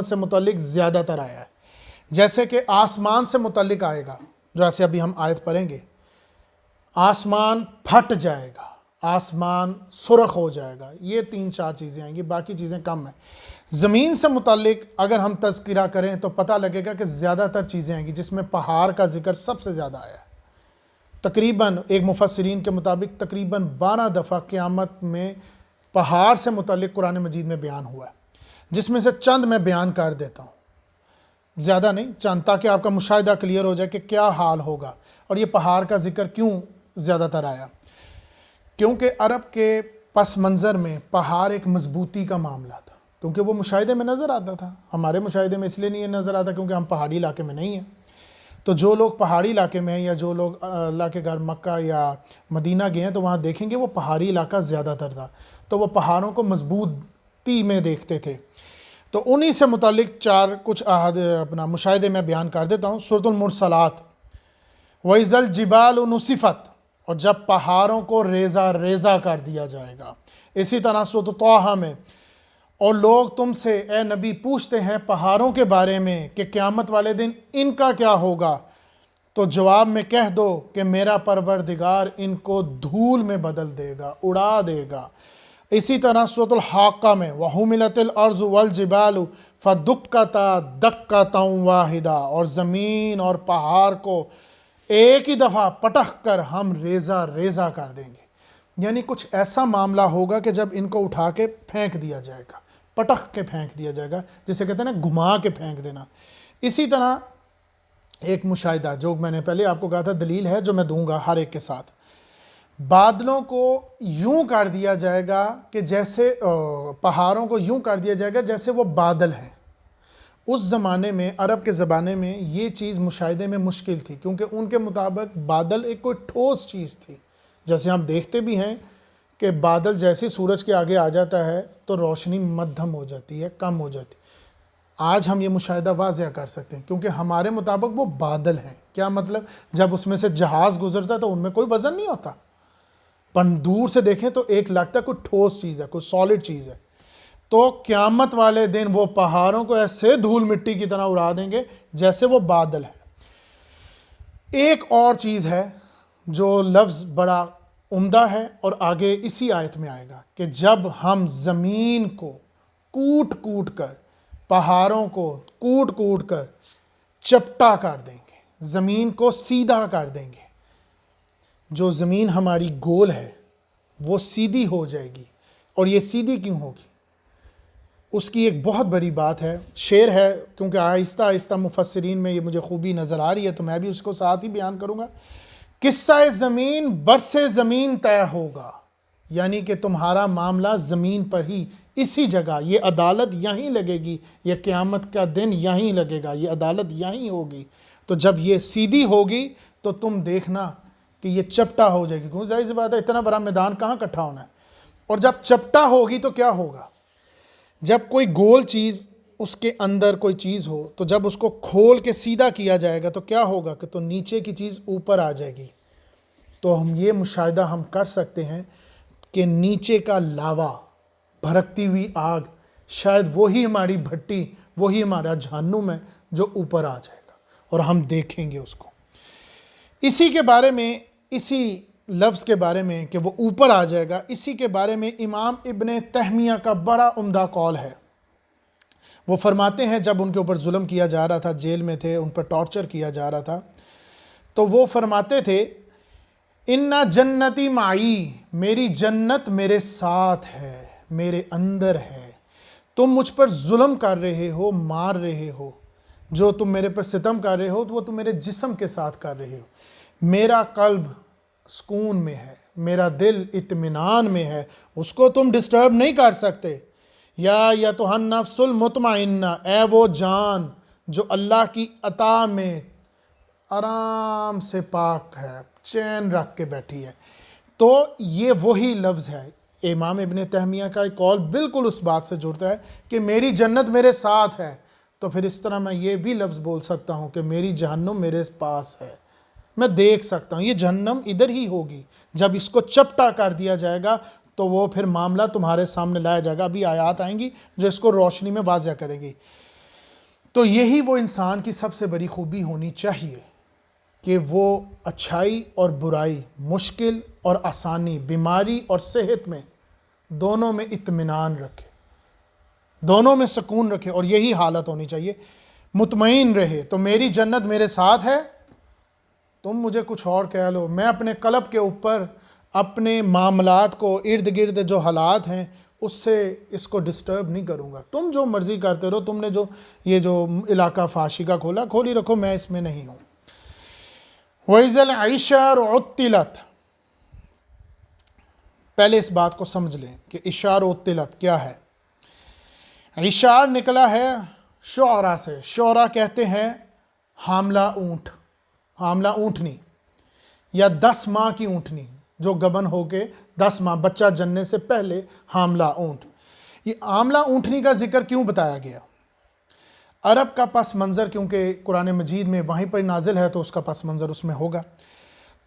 سے متعلق زیادہ تر آیا ہے۔ جیسے کہ آسمان سے متعلق آئے گا، جیسے ابھی ہم آیت پڑھیں گے، آسمان پھٹ جائے گا، آسمان سرخ ہو جائے گا، یہ 3-4 چیزیں آئیں گی، باقی چیزیں کم ہیں۔ زمین سے متعلق اگر ہم تذکرہ کریں تو پتہ لگے گا کہ زیادہ تر چیزیں آئیں گی، جس میں پہاڑ کا ذکر سب سے زیادہ آیا ہے۔ تقریباً ایک مفسرین کے مطابق تقریباً 12 دفعہ قیامت میں پہاڑ سے متعلق قرآن مجید میں بیان ہوا ہے، جس میں سے چند میں بیان کر دیتا ہوں، زیادہ نہیں، چند، تاکہ آپ کا مشاہدہ کلیئر ہو جائے کہ کیا حال ہوگا اور یہ پہاڑ کا ذکر کیوں زیادہ تر آیا۔ کیونکہ عرب کے پس منظر میں پہاڑ ایک مضبوطی کا معاملہ تھا، کیونکہ وہ مشاہدے میں نظر آتا تھا۔ ہمارے مشاہدے میں اس لیے نہیں نظر آتا کیونکہ ہم پہاڑی علاقے میں نہیں ہیں۔ تو جو لوگ پہاڑی علاقے میں ہیں یا جو لوگ اللہ کے گھر مکہ یا مدینہ گئے ہیں تو وہاں دیکھیں گے وہ پہاڑی علاقہ زیادہ تر تھا، تو وہ پہاڑوں کو مضبوطی میں دیکھتے تھے۔ تو انہی سے متعلق 4 کچھ اپنا مشاہدے میں بیان کر دیتا ہوں۔ سورۃ المرسلات، وَإِذَا الْجِبَالُ نُسِفَتْ، اور جب پہاڑوں کو ریزہ ریزہ کر دیا جائے گا۔ اسی طرح سورۃ طٰہٰ میں، اور لوگ تم سے اے نبی پوچھتے ہیں پہاڑوں کے بارے میں کہ قیامت والے دن ان کا کیا ہوگا، تو جواب میں کہہ دو کہ میرا پروردگار ان کو دھول میں بدل دے گا، اڑا دے گا۔ اسی طرح سورۃ الحاقہ میں وَحُمِلَتِ الْأَرْضُ وَالْجِبَالُ فَدُكَّتَا دَكَّةً وَاحِدَةً، اور زمین اور پہاڑ کو ایک ہی دفعہ پٹخ کر ہم ریزہ ریزہ کر دیں گے۔ یعنی کچھ ایسا معاملہ ہوگا کہ جب ان کو اٹھا کے پھینک دیا جائے گا، پٹخ کے پھینک دیا جائے گا، جسے کہتے ہیں نا گھما کے پھینک دینا۔ اسی طرح ایک مشاہدہ جو میں نے پہلے آپ کو کہا تھا دلیل ہے جو میں دوں گا ہر ایک کے ساتھ، بادلوں کو یوں کر دیا جائے گا کہ جیسے پہاڑوں کو یوں کر دیا جائے گا جیسے وہ بادل ہیں۔ اس زمانے میں عرب کے زمانے میں یہ چیز مشاہدے میں مشکل تھی، کیونکہ ان کے مطابق بادل ایک کوئی ٹھوس چیز تھی۔ جیسے ہم دیکھتے بھی ہیں کہ بادل جیسے سورج کے آگے آ جاتا ہے تو روشنی مدھم ہو جاتی ہے، کم ہو جاتی ہے۔ آج ہم یہ مشاہدہ واضح کر سکتے ہیں کیونکہ ہمارے مطابق وہ بادل ہیں۔ کیا مطلب؟ جب اس میں سے جہاز گزرتا ہے تو ان میں کوئی وزن نہیں ہوتا، پر دور سے دیکھیں تو ایک لگتا ہے کوئی ٹھوس چیز ہے، کوئی سالڈ چیز ہے۔ تو قیامت والے دن وہ پہاڑوں کو ایسے دھول مٹی کی طرح اڑا دیں گے جیسے وہ بادل ہیں۔ ایک اور چیز ہے جو لفظ بڑا عمدہ ہے اور آگے اسی آیت میں آئے گا کہ جب ہم زمین کو کوٹ کوٹ کر، پہاڑوں کو کوٹ کوٹ کر چپٹا کر دیں گے، زمین کو سیدھا کر دیں گے۔ جو زمین ہماری گول ہے وہ سیدھی ہو جائے گی، اور یہ سیدھی کیوں ہوگی؟ اس کی ایک بہت بڑی بات ہے، شعر ہے، کیونکہ آہستہ آہستہ مفسرین میں یہ مجھے خوبی نظر آ رہی ہے تو میں بھی اس کو ساتھ ہی بیان کروں گا۔ قصہ زمین برس زمین طے ہوگا، یعنی کہ تمہارا معاملہ زمین پر ہی، اسی جگہ، یہ عدالت یہیں لگے گی، یہ قیامت کا دن یہیں لگے گا، یہ عدالت یہیں ہوگی۔ تو جب یہ سیدھی ہوگی تو تم دیکھنا کہ یہ چپٹا ہو جائے گی، کیونکہ ظاہر سی بات ہے اتنا بڑا میدان کہاں اکٹھا ہونا ہے۔ اور جب چپٹا ہوگی تو کیا ہوگا؟ جب کوئی گول چیز اس کے اندر کوئی چیز ہو تو جب اس کو کھول کے سیدھا کیا جائے گا تو کیا ہوگا کہ تو نیچے کی چیز اوپر آ جائے گی۔ تو ہم یہ مشاہدہ ہم کر سکتے ہیں کہ نیچے کا لاوا، بھڑکتی ہوئی آگ، شاید وہی ہماری بھٹی، وہی ہمارا جہنم ہے جو اوپر آ جائے گا اور ہم دیکھیں گے اس کو۔ اسی کے بارے میں، اسی لفظ کے بارے میں کہ وہ اوپر آ جائے گا، اسی کے بارے میں امام ابن تیمیہ کا بڑا عمدہ قول ہے۔ وہ فرماتے ہیں جب ان کے اوپر ظلم کیا جا رہا تھا، جیل میں تھے، ان پر ٹارچر کیا جا رہا تھا، تو وہ فرماتے تھے اِنَّ جنتی معی، میری جنت میرے ساتھ ہے، میرے اندر ہے۔ تم مجھ پر ظلم کر رہے ہو، مار رہے ہو، جو تم میرے پر ستم کر رہے ہو تو وہ تم میرے جسم کے ساتھ کر رہے ہو۔ میرا قلب سکون میں ہے، میرا دل اطمینان میں ہے، اس کو تم ڈسٹرب نہیں کر سکتے۔ یا ایھا النفس المطمئنہ، اے وہ جان جو اللہ کی عطا میں آرام سے پاک ہے، چین رکھ کے بیٹھی ہے۔ تو یہ وہی لفظ ہے۔ امام ابن تیمیہ کا ایک قول بالکل اس بات سے جڑتا ہے کہ میری جنت میرے ساتھ ہے، تو پھر اس طرح میں یہ بھی لفظ بول سکتا ہوں کہ میری جہنم میرے پاس ہے، میں دیکھ سکتا ہوں یہ جہنم ادھر ہی ہوگی۔ جب اس کو چپٹا کر دیا جائے گا تو وہ پھر معاملہ تمہارے سامنے لایا جائے گا۔ ابھی آیات آئیں گی جو اس کو روشنی میں واضح کرے گی۔ تو یہی وہ انسان کی سب سے بڑی خوبی ہونی چاہیے کہ وہ اچھائی اور برائی، مشکل اور آسانی، بیماری اور صحت میں، دونوں میں اطمینان رکھے، دونوں میں سکون رکھے، اور یہی حالت ہونی چاہیے، مطمئن رہے۔ تو میری جنت میرے ساتھ ہے، تم مجھے کچھ اور کہہ لو، میں اپنے قلب کے اوپر اپنے معاملات کو، ارد گرد جو حالات ہیں اس سے اس کو ڈسٹرب نہیں کروں گا۔ تم جو مرضی کرتے رہو، تم نے جو یہ جو علاقہ فحاشی کا کھولا، کھولی رکھو، میں اس میں نہیں ہوں۔ وَإِذَا الْعِشَارُ عُطِّلَتْ، پہلے اس بات کو سمجھ لیں کہ اشار و عطلت کیا ہے۔ اشار نکلا ہے شعرا سے، شعرا کہتے ہیں حاملہ اونٹ، حاملہ اونٹنی، یا 10 ماہ کی اونٹنی جو گبن ہو کے 10 ماہ بچہ جننے سے پہلے حاملہ اونٹ۔ یہ حاملہ اونٹنی کا ذکر کیوں بتایا گیا؟ عرب کا پس منظر، کیونکہ قرآن مجید میں وہیں پر نازل ہے تو اس کا پس منظر اس میں ہوگا۔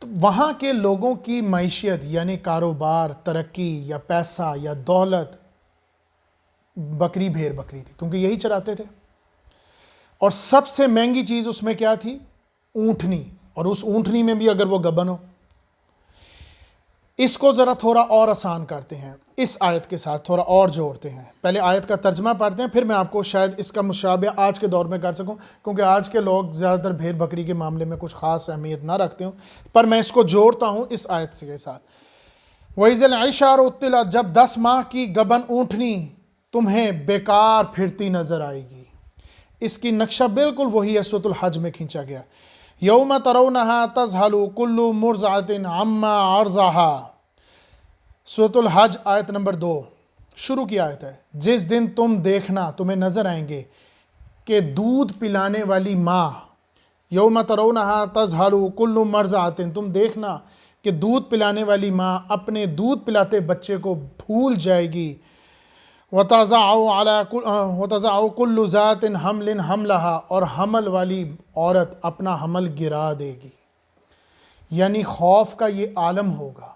تو وہاں کے لوگوں کی معیشت یعنی کاروبار، ترقی یا پیسہ یا دولت بکری بھیڑ بکری تھی، کیونکہ یہی چراتے تھے۔ اور سب سے مہنگی چیز اس میں کیا تھی؟ اونٹنی، اور اس اونٹنی میں بھی اگر وہ گبن ہو۔ اس کو ذرا تھوڑا اور آسان کرتے ہیں، اس آیت کے ساتھ تھوڑا اور جوڑتے ہیں۔ پہلے آیت کا ترجمہ پڑھتے ہیں، پھر میں آپ کو شاید اس کا مشابہ آج کے دور میں کر سکوں، کیونکہ آج کے لوگ زیادہ تر بھیڑ بکری کے معاملے میں کچھ خاص اہمیت نہ رکھتے ہوں، پر میں اس کو جوڑتا ہوں اس آیت کے ساتھ۔ وَإِذَا الْعِشَارُ عُطِّلَتْ، جب 10 ماہ کی گبن اونٹنی تمہیں بیکار پھرتی نظر آئے گی۔ اس کی نقشہ بالکل وہی ہے سورۃ الحج میں کھینچا گیا۔ یوم ترونہا تذہل کل مرضعۃ عما ارضعہا، سورۃ الحج آیت نمبر 2 شروع کی آیت ہے۔ جس دن تم دیکھنا، تمہیں نظر آئیں گے کہ دودھ پلانے والی ماں، یوم ترونہا تذہل کل مرضعۃ، تم دیکھنا کہ دودھ پلانے والی ماں اپنے دودھ پلاتے بچے کو بھول جائے گی۔ وَتَضَعُ كُلُّ ذَاتٍ حَمْلٍ حَمْلَهَا، اور حمل والی عورت اپنا حمل گرا دے گی۔ یعنی خوف کا یہ عالم ہوگا،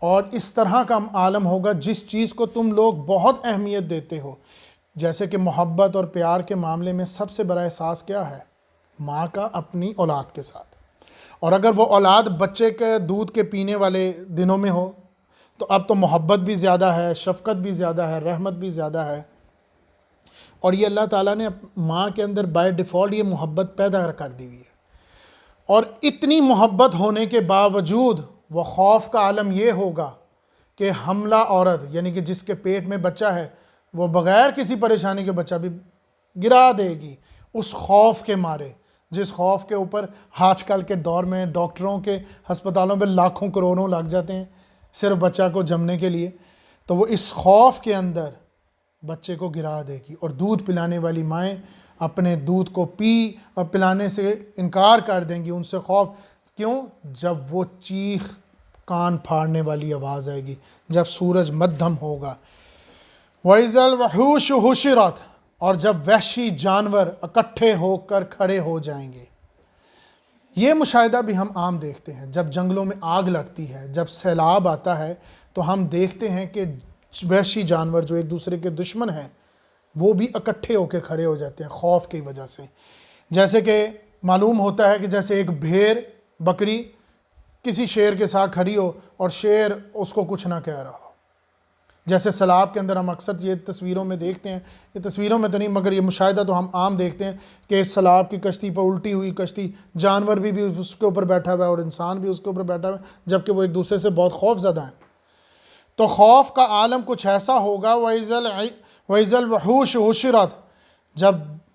اور اس طرح کا عالم ہوگا جس چیز کو تم لوگ بہت اہمیت دیتے ہو، جیسے کہ محبت اور پیار کے معاملے میں سب سے بڑا احساس کیا ہے؟ ماں کا اپنی اولاد کے ساتھ۔ اور اگر وہ اولاد بچے کے دودھ کے پینے والے دنوں میں ہو تو اب تو محبت بھی زیادہ ہے، شفقت بھی زیادہ ہے، رحمت بھی زیادہ ہے، اور یہ اللہ تعالیٰ نے ماں کے اندر بائی ڈیفالٹ یہ محبت پیدا کر دی ہوئی ہے۔ اور اتنی محبت ہونے کے باوجود وہ خوف کا عالم یہ ہوگا کہ حاملہ عورت، یعنی کہ جس کے پیٹ میں بچہ ہے، وہ بغیر کسی پریشانی کے بچہ بھی گرا دے گی، اس خوف کے مارے، جس خوف کے اوپر آج کل کے دور میں ڈاکٹروں کے ہسپتالوں میں لاکھوں کروڑوں لگ جاتے ہیں صرف بچہ کو جمنے کے لیے۔ تو وہ اس خوف کے اندر بچے کو گرا دے گی، اور دودھ پلانے والی مائیں اپنے دودھ کو پلانے سے انکار کر دیں گی، ان سے خوف کیوں؟ جب وہ چیخ کان پھاڑنے والی آواز آئے گی، جب سورج مدھم ہوگا۔ وَإِذَا الْوَحُوشُ حُشِرَتْ، اور جب وحشی جانور اکٹھے ہو کر کھڑے ہو جائیں گے۔ یہ مشاہدہ بھی ہم عام دیکھتے ہیں، جب جنگلوں میں آگ لگتی ہے، جب سیلاب آتا ہے، تو ہم دیکھتے ہیں کہ وحشی جانور جو ایک دوسرے کے دشمن ہیں وہ بھی اکٹھے ہو کے کھڑے ہو جاتے ہیں خوف کی وجہ سے۔ جیسے کہ معلوم ہوتا ہے کہ جیسے ایک بھیڑ بکری کسی شیر کے ساتھ کھڑی ہو اور شیر اس کو کچھ نہ کہہ رہا ہو۔ جیسے سیلاب کے اندر ہم اکثر یہ تصویروں میں دیکھتے ہیں، یہ تصویروں میں تو نہیں مگر یہ مشاہدہ تو ہم عام دیکھتے ہیں کہ سیلاب کی کشتی پر الٹی ہوئی کشتی، جانور بھی اس کے اوپر بیٹھا ہوا ہے اور انسان بھی اس کے اوپر بیٹھا ہوا ہے، جبکہ وہ ایک دوسرے سے بہت خوف زدہ ہیں۔ تو خوف کا عالم کچھ ایسا ہوگا، وَإِذَا الْوَحُوشُ حُشِرَتْ، جب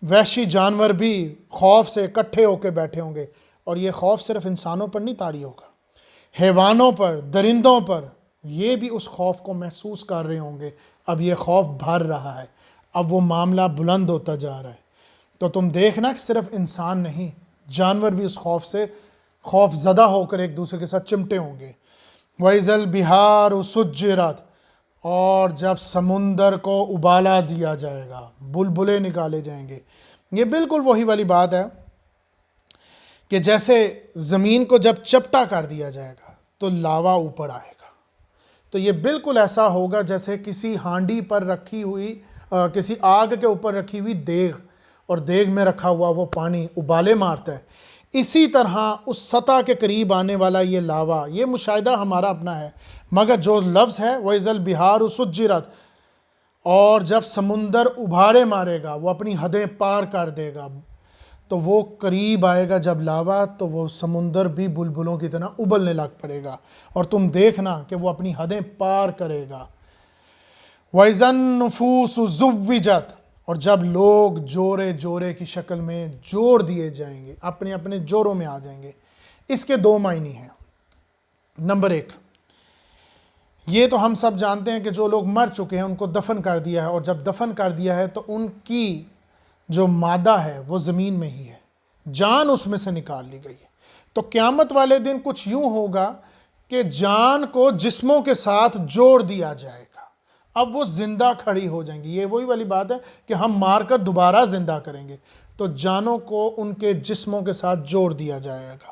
وحشی جانور بھی خوف سے اکٹھے ہو کے بیٹھے ہوں گے۔ اور یہ خوف صرف انسانوں پر نہیں طاری ہوگا، حیوانوں پر، درندوں پر، یہ بھی اس خوف کو محسوس کر رہے ہوں گے۔ اب یہ خوف بھر رہا ہے، اب وہ معاملہ بلند ہوتا جا رہا ہے۔ تو تم دیکھنا کہ صرف انسان نہیں، جانور بھی اس خوف سے خوف زدہ ہو کر ایک دوسرے کے ساتھ چمٹے ہوں گے۔ وَإِذَا الْبِحَارُ سُجِّرَتْ، اور جب سمندر کو ابالا دیا جائے گا، بلبلے نکالے جائیں گے۔ یہ بالکل وہی والی بات ہے کہ جیسے زمین کو جب چپٹا کر دیا جائے گا تو لاوا اوپر آئے گا، تو یہ بالکل ایسا ہوگا جیسے کسی ہانڈی پر رکھی ہوئی، کسی آگ کے اوپر رکھی ہوئی دیگ، اور دیگ میں رکھا ہوا وہ پانی ابالے مارتا ہے۔ اسی طرح اس سطح کے قریب آنے والا یہ لاوا، یہ مشاہدہ ہمارا اپنا ہے، مگر جو لفظ ہے وَإِذَا الْبِحَارُ سُجِّرَتْ، اور جب سمندر ابھارے مارے گا، وہ اپنی حدیں پار کر دے گا، تو وہ قریب آئے گا جب لاوا، تو وہ سمندر بھی بلبلوں کی طرح ابلنے لگ پڑے گا، اور تم دیکھنا کہ وہ اپنی حدیں پار کرے گا۔ وَإِذَا النُّفُوسُ زُوِّجَتْ، اور جب لوگ جوڑے جوڑے کی شکل میں جوڑ دیے جائیں گے، اپنے اپنے جوڑوں میں آ جائیں گے۔ اس کے دو معنی ہیں۔ نمبر 1، یہ تو ہم سب جانتے ہیں کہ جو لوگ مر چکے ہیں ان کو دفن کر دیا ہے، اور جب دفن کر دیا ہے تو ان کی جو مادہ ہے وہ زمین میں ہی ہے، جان اس میں سے نکال لی گئی ہے۔ تو قیامت والے دن کچھ یوں ہوگا کہ جان کو جسموں کے ساتھ جوڑ دیا جائے گا، اب وہ زندہ کھڑی ہو جائیں گی۔ یہ وہی والی بات ہے کہ ہم مار کر دوبارہ زندہ کریں گے، تو جانوں کو ان کے جسموں کے ساتھ جوڑ دیا جائے گا۔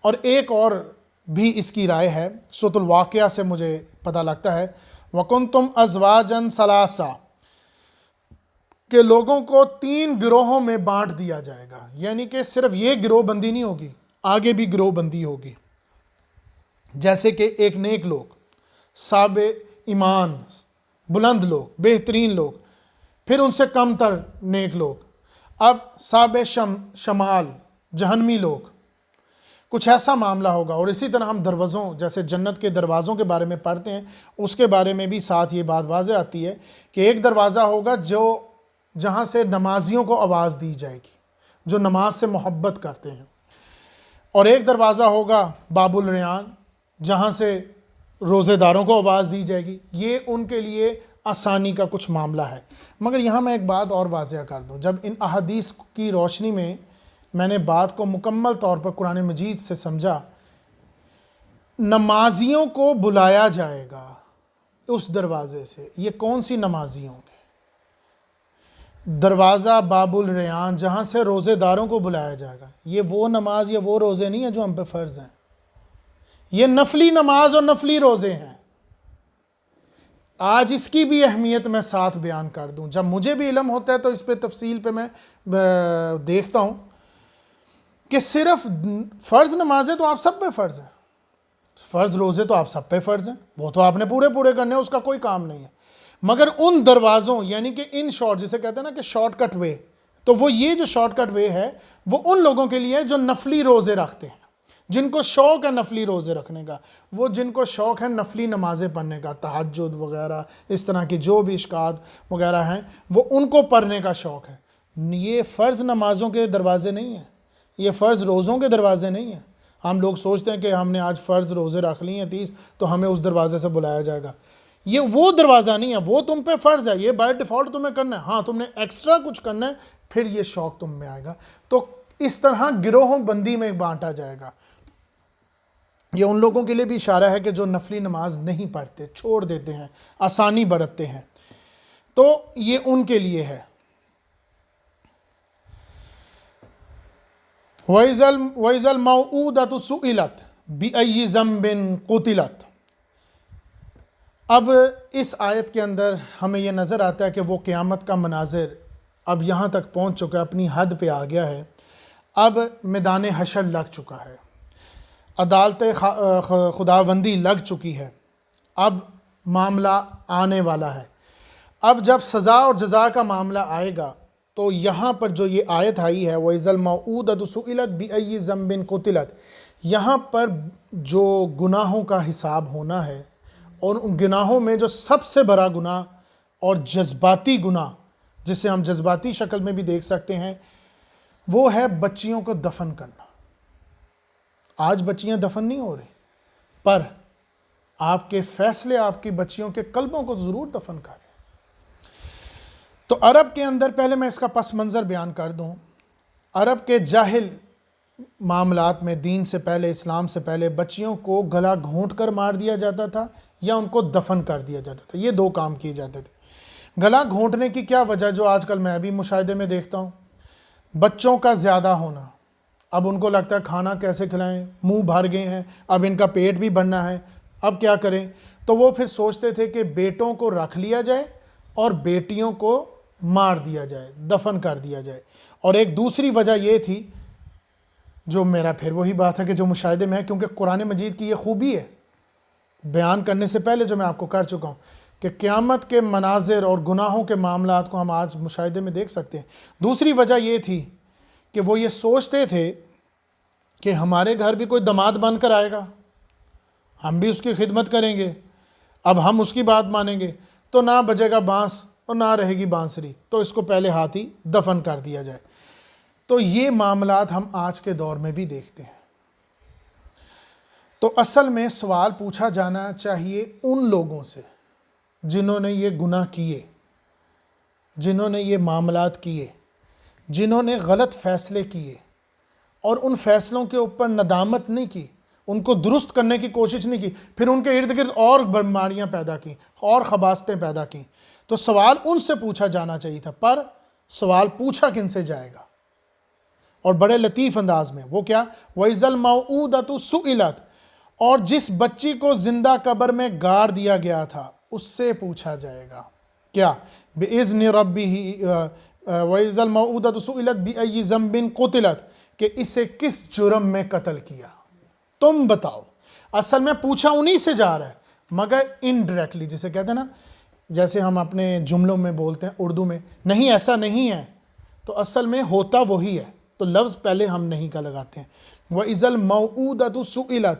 اور ایک اور بھی اس کی رائے ہے، سورۃ الواقعہ سے مجھے پتہ لگتا ہے، وَكُنْتُمْ أَزْوَاجًا ثَلَاثًا، کہ لوگوں کو 3 گروہوں میں بانٹ دیا جائے گا، یعنی کہ صرف یہ گروہ بندی نہیں ہوگی، آگے بھی گروہ بندی ہوگی، جیسے کہ ایک نیک لوگ، صاحب ایمان، بلند لوگ، بہترین لوگ، پھر ان سے کم تر نیک لوگ، اب صاحب شمال، جہنمی لوگ، کچھ ایسا معاملہ ہوگا۔ اور اسی طرح ہم دروازوں، جیسے جنت کے دروازوں کے بارے میں پڑھتے ہیں، اس کے بارے میں بھی ساتھ یہ بات واضح آتی ہے کہ ایک دروازہ ہوگا جہاں سے نمازیوں کو آواز دی جائے گی، جو نماز سے محبت کرتے ہیں، اور ایک دروازہ ہوگا باب الریان، جہاں سے روزے داروں کو آواز دی جائے گی۔ یہ ان کے لیے آسانی کا کچھ معاملہ ہے۔ مگر یہاں میں ایک بات اور واضح کر دوں، جب ان احادیث کی روشنی میں نے بات کو مکمل طور پر قرآن مجید سے سمجھا، نمازیوں کو بلایا جائے گا اس دروازے سے۔ یہ کون سی نمازیوں گے؟ دروازہ باب الریان، جہاں سے روزے داروں کو بلایا جائے گا۔ یہ وہ نماز یا وہ روزے نہیں ہیں جو ہم پہ فرض ہیں، یہ نفلی نماز اور نفلی روزے ہیں۔ آج اس کی بھی اہمیت میں ساتھ بیان کر دوں، جب مجھے بھی علم ہوتا ہے تو اس پہ تفصیل پہ میں دیکھتا ہوں کہ صرف فرض نمازیں تو آپ سب پہ فرض ہیں، فرض روزے تو آپ سب پہ فرض ہیں، وہ تو آپ نے پورے کرنے ہیں، اس کا کوئی کام نہیں ہے۔ مگر ان دروازوں، یعنی کہ ان شارٹ، جسے کہتے ہیں نا کہ شارٹ کٹ وے، تو وہ یہ جو شارٹ کٹ وے ہے وہ ان لوگوں کے لیے جو نفلی روزے رکھتے ہیں، جن کو شوق ہے نفلی روزے رکھنے کا، وہ جن کو شوق ہے نفلی نمازیں پڑھنے کا، تہجد وغیرہ اس طرح کی جو بھی اشکات وغیرہ ہیں، وہ ان کو پڑھنے کا شوق ہے۔ یہ فرض نمازوں کے دروازے نہیں ہیں، یہ فرض روزوں کے دروازے نہیں ہیں۔ ہم لوگ سوچتے ہیں کہ ہم نے آج فرض روزے رکھ لی ہیں 30، تو ہمیں اس دروازے سے بلایا جائے گا۔ یہ وہ دروازہ نہیں ہے، وہ تم پہ فرض ہے، یہ بائی ڈیفالٹ تمہیں کرنا ہے، ہاں تم نے ایکسٹرا کچھ کرنا ہے، پھر یہ شوق تم میں آئے گا۔ تو اس طرح گروہوں بندی میں بانٹا جائے گا۔ یہ ان لوگوں کے لیے بھی اشارہ ہے کہ جو نفلی نماز نہیں پڑھتے، چھوڑ دیتے ہیں، آسانی برتتے ہیں، تو یہ ان کے لیے ہے۔ وَإِذَا الْمَوْءُودَةُ سُئِلَتْ بِأَيِّ ذَنبٍ قُتِلَتْ۔ اب اس آیت کے اندر ہمیں یہ نظر آتا ہے کہ وہ قیامت کا مناظر اب یہاں تک پہنچ چکا ہے، اپنی حد پہ آ گیا ہے۔ اب میدان حشر لگ چکا ہے، عدالت خداوندی لگ چکی ہے، اب معاملہ آنے والا ہے۔ اب جب سزا اور جزا کا معاملہ آئے گا تو یہاں پر جو یہ آیت آئی ہے وَإِذَا الْمَوْءُودَةُ سُئِلَتْ بِأَيِّ ذَنبٍ قُتِلَتْ، یہاں پر جو گناہوں کا حساب ہونا ہے، اور ان گناہوں میں جو سب سے بڑا گناہ اور جذباتی گناہ، جسے ہم جذباتی شکل میں بھی دیکھ سکتے ہیں، وہ ہے بچیوں کو دفن کرنا۔ آج بچیاں دفن نہیں ہو رہی، پر آپ کے فیصلے آپ کی بچیوں کے قلبوں کو ضرور دفن کر رہے ہیں۔ تو عرب کے اندر، پہلے میں اس کا پس منظر بیان کر دوں، عرب کے جاہل معاملات میں دین سے پہلے، اسلام سے پہلے، بچیوں کو گلا گھونٹ کر مار دیا جاتا تھا یا ان کو دفن کر دیا جاتا تھا۔ یہ 2 کام کیے جاتے تھے۔ گلا گھونٹنے کی کیا وجہ، جو آج کل میں بھی مشاہدے میں دیکھتا ہوں، بچوں کا زیادہ ہونا۔ اب ان کو لگتا ہے کھانا کیسے کھلائیں، منہ بھر گئے ہیں، اب ان کا پیٹ بھی بھرنا ہے، اب کیا کریں؟ تو وہ پھر سوچتے تھے کہ بیٹوں کو رکھ لیا جائے اور بیٹیوں کو مار دیا جائے، دفن کر دیا جائے۔ اور ایک دوسری وجہ یہ تھی، جو میرا پھر وہی بات ہے کہ جو مشاہدے میں ہے، کیونکہ قرآن مجید کی یہ خوبی ہے، بیان کرنے سے پہلے جو میں آپ کو کر چکا ہوں، کہ قیامت کے مناظر اور گناہوں کے معاملات کو ہم آج مشاہدے میں دیکھ سکتے ہیں۔ دوسری وجہ یہ تھی کہ وہ یہ سوچتے تھے کہ ہمارے گھر بھی کوئی داماد بن کر آئے گا، ہم بھی اس کی خدمت کریں گے، اب ہم اس کی بات مانیں گے تو نہ بجے گا بانس اور نہ رہے گی بانسری، تو اس کو پہلے ہاتھ ہی دفن کر دیا جائے۔ تو یہ معاملات ہم آج کے دور میں بھی دیکھتے ہیں۔ تو اصل میں سوال پوچھا جانا چاہیے ان لوگوں سے جنہوں نے یہ گناہ کیے، جنہوں نے یہ معاملات کیے، جنہوں نے غلط فیصلے کیے اور ان فیصلوں کے اوپر ندامت نہیں کی، ان کو درست کرنے کی کوشش نہیں کی، پھر ان کے ارد گرد اور بیماریاں پیدا کیں اور خباثتیں پیدا کیں۔ تو سوال ان سے پوچھا جانا چاہیے تھا، پر سوال پوچھا کن سے جائے گا؟ اور بڑے لطیف انداز میں. وہ کیا؟ وَإِذَا الْمَوْءُودَةُ سُئِلَتْ، اور جس بچی کو زندہ قبر میں گاڑ دیا گیا تھا اس سے پوچھا جائے گا. کیا؟ بِإِذْنِ رَبِّهِ وَإِذَا الْمَوْءُودَةُ سُئِلَتْ بِأَيِّ ذَنْبٍ قُتِلَتْ، کہ اسے کس جرم میں قتل کیا، تم بتاؤ. اصل میں پوچھا انہی سے جا رہا ہے مگر انڈائریکٹلی، جسے کہتے ہیں نا، جیسے ہم اپنے جملوں میں بولتے ہیں اردو میں، نہیں ایسا نہیں ہے، تو اصل میں ہوتا وہی ہے، تو لفظ پہلے ہم نہیں کا لگاتے ہیں. وَإِذَا الْمَوْءُودَةُ سُئِلَتْ،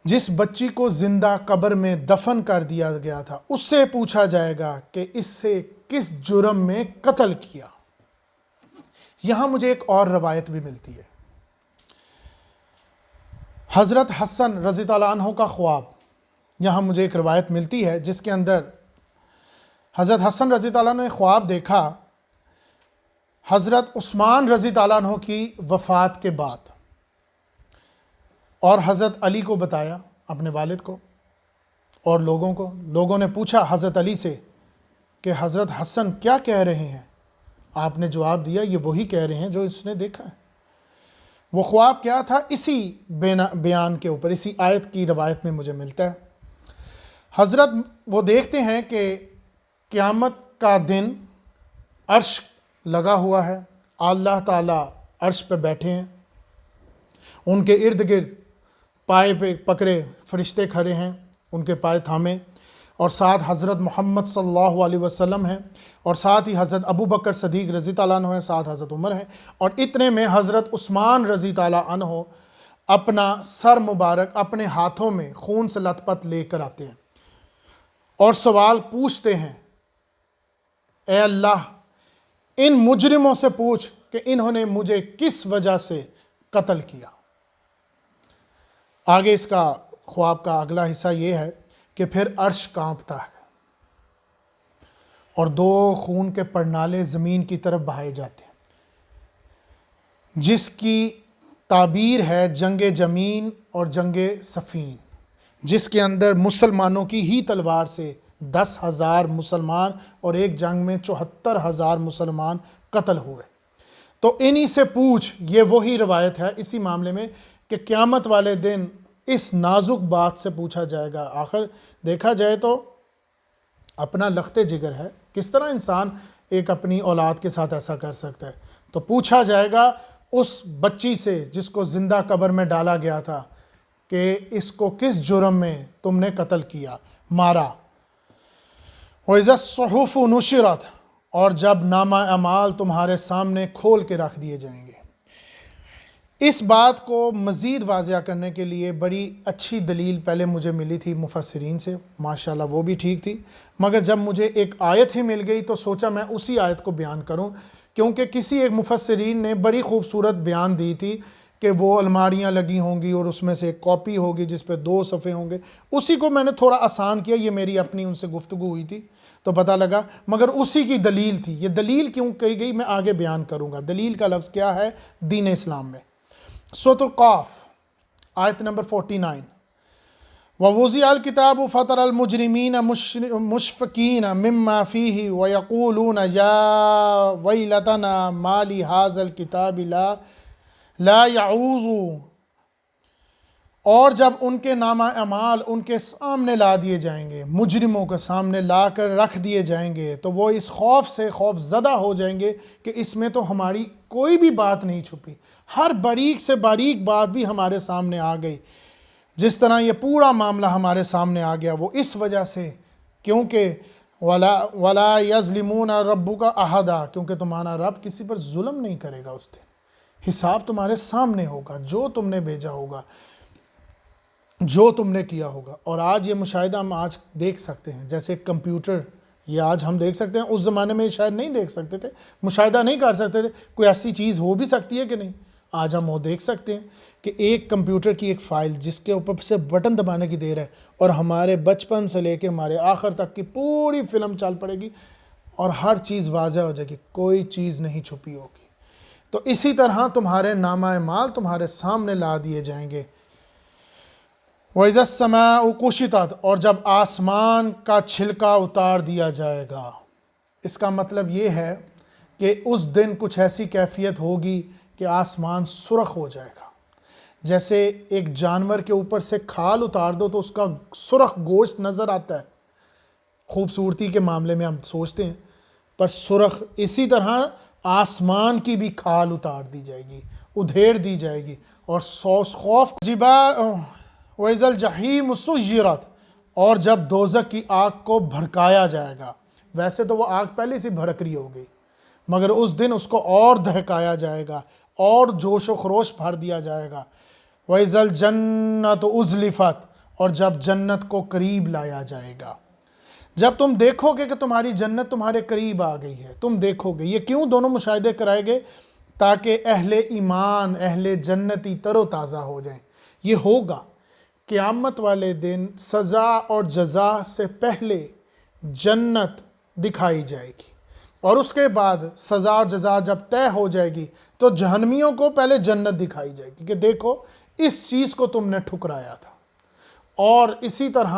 جس بچی کو زندہ قبر میں دفن کر دیا گیا تھا اس سے پوچھا جائے گا کہ اس سے کس جرم میں قتل کیا. یہاں مجھے ایک اور روایت بھی ملتی ہے. حضرت حسن رضی اللہ عنہ کا خواب، یہاں مجھے ایک روایت ملتی ہے جس کے اندر حضرت حسن رضی اللہ عنہ نے خواب دیکھا حضرت عثمان رضی اللہ عنہ کی وفات کے بعد، اور حضرت علی کو بتایا، اپنے والد کو اور لوگوں کو. لوگوں نے پوچھا حضرت علی سے کہ حضرت حسن کیا کہہ رہے ہیں؟ آپ نے جواب دیا یہ وہی کہہ رہے ہیں جو اس نے دیکھا ہے. وہ خواب کیا تھا؟ اسی بیان کے اوپر، اسی آیت کی روایت میں مجھے ملتا ہے. حضرت وہ دیکھتے ہیں کہ قیامت کا دن عرش لگا ہوا ہے، اللہ تعالیٰ عرش پہ بیٹھے ہیں، ان کے ارد گرد پائے پہ پکڑے فرشتے کھڑے ہیں، ان کے پائے تھامے، اور ساتھ حضرت محمد صلی اللہ علیہ وسلم ہیں، اور ساتھ ہی حضرت ابو بکر صدیق رضی اللہ عنہ ہیں، ساتھ حضرت عمر ہیں، اور اتنے میں حضرت عثمان رضی اللہ عنہ اپنا سر مبارک اپنے ہاتھوں میں خون سے لت پت لے کر آتے ہیں اور سوال پوچھتے ہیں، اے اللہ ان مجرموں سے پوچھ کہ انہوں نے مجھے کس وجہ سے قتل کیا. آگے اس کا خواب کا اگلا حصہ یہ ہے کہ پھر عرش کانپتا ہے اور دو خون کے پرنالے زمین کی طرف بہائے جاتے ہیں، جس کی تعبیر ہے جنگ جمین اور جنگ صفین، جس کے اندر مسلمانوں کی ہی تلوار سے 10,000 مسلمان اور ایک جنگ میں 74,000 مسلمان قتل ہوئے. تو انہی سے پوچھ، یہ وہی روایت ہے اسی معاملے میں کہ قیامت والے دن اس نازک بات سے پوچھا جائے گا. آخر دیکھا جائے تو اپنا لخت جگر ہے، کس طرح انسان ایک اپنی اولاد کے ساتھ ایسا کر سکتا ہے. تو پوچھا جائے گا اس بچی سے جس کو زندہ قبر میں ڈالا گیا تھا کہ اس کو کس جرم میں تم نے قتل کیا، مارا. وَإِذَا الصُّحُفُ نُشِرَتْ، اور جب نامہ اعمال تمہارے سامنے کھول کے رکھ دیے جائیں گے. اس بات کو مزید واضح کرنے کے لیے بڑی اچھی دلیل پہلے مجھے ملی تھی مفسرین سے، ماشاءاللہ وہ بھی ٹھیک تھی، مگر جب مجھے ایک آیت ہی مل گئی تو سوچا میں اسی آیت کو بیان کروں، کیونکہ کسی ایک مفسرین نے بڑی خوبصورت بیان دی تھی کہ وہ الماریاں لگی ہوں گی اور اس میں سے ایک کاپی ہوگی جس پہ 2 صفحے ہوں گے. اسی کو میں نے تھوڑا آسان کیا، یہ میری اپنی ان سے گفتگو ہوئی تھی تو پتہ لگا، مگر اسی کی دلیل تھی. یہ دلیل کیوں کہی گئی میں آگے بیان کروں گا. دلیل کا لفظ کیا ہے دین اسلام میں؟ سورۃ القاف آیت نمبر 49، وَوُضِعَ الْكِتَابُ فَتَرَى الْمُجْرِمِينَ مُشْفِقِينَ مِمَّا فِيهِ وَيَقُولُونَ يَا وَيْلَتَنَا مَا لِهَذَا الْكِتَابِ لَا يَعُوزُ، اور جب ان کے نامہ اعمال ان کے سامنے لا دیے جائیں گے، مجرموں کے سامنے لا کر رکھ دیے جائیں گے، تو وہ اس خوف سے خوف زدہ ہو جائیں گے کہ اس میں تو ہماری کوئی بھی بات نہیں چھپی، ہر باریک سے باریک بات بھی ہمارے سامنے آ گئی. جس طرح یہ پورا معاملہ ہمارے سامنے آ گیا وہ اس وجہ سے کیونکہ وَلَا يَظْلِمُونَ رَبُّكَ أَحَدًا، کیونکہ تمہارا رب کسی پر ظلم نہیں کرے گا. اس دن حساب تمہارے سامنے ہوگا، جو تم نے بھیجا ہوگا، جو تم نے کیا ہوگا. اور آج یہ مشاہدہ ہم آج دیکھ سکتے ہیں، جیسے کمپیوٹر یہ آج ہم دیکھ سکتے ہیں، اس زمانے میں شاید نہیں دیکھ سکتے تھے، مشاہدہ نہیں کر سکتے تھے. کوئی ایسی چیز ہو بھی سکتی ہے کہ نہیں؟ آج ہم وہ دیکھ سکتے ہیں کہ ایک کمپیوٹر کی ایک فائل جس کے اوپر سے بٹن دبانے کی دیر ہے اور ہمارے بچپن سے لے کے ہمارے آخر تک کی پوری فلم چل پڑے گی اور ہر چیز واضح ہو جائے گی، کوئی چیز نہیں چھپی ہوگی. تو اسی طرح تمہارے نامہ اعمال تمہارے سامنے لا دیے جائیں گے. وَإِذَا السَّمَاءُ كُشِطَتْ، اور جب آسمان کا چھلکا اتار دیا جائے گا. اس کا مطلب یہ ہے کہ اس دن کچھ ایسی کیفیت ہوگی کہ آسمان سرخ ہو جائے گا. جیسے ایک جانور کے اوپر سے کھال اتار دو تو اس کا سرخ گوشت نظر آتا ہے، خوبصورتی کے معاملے میں ہم سوچتے ہیں، پر سرخ. اسی طرح آسمان کی بھی کھال اتار دی جائے گی، ادھیڑ دی جائے گی، اور سوس خوف وَإِذَا الْجَحِيمُ سُعِّرَتْ، اور جب دوزخ کی آگ کو بھڑکایا جائے گا. ویسے تو وہ آگ پہلے سے بھڑک رہی ہو گئی، مگر اس دن اس کو اور دہکایا جائے گا، اور جوش و خروش بھر دیا جائے گا. وَإِذَا الْجَنَّةُ أُزْلِفَتْ، اور جب جنت کو قریب لایا جائے گا. جب تم دیکھو گے کہ تمہاری جنت تمہارے قریب آ گئی ہے، تم دیکھو گے. یہ کیوں دونوں مشاہدے کرائے گے؟ تاکہ اہل ایمان، اہل جنتی تر و تازہ ہو جائیں. یہ ہوگا قیامت والے دن، سزا اور جزا سے پہلے جنت دکھائی جائے گی، اور اس کے بعد سزا اور جزا جب طے ہو جائے گی تو جہنمیوں کو پہلے جنت دکھائی جائے گی کہ دیکھو اس چیز کو تم نے ٹھکرایا تھا. اور اسی طرح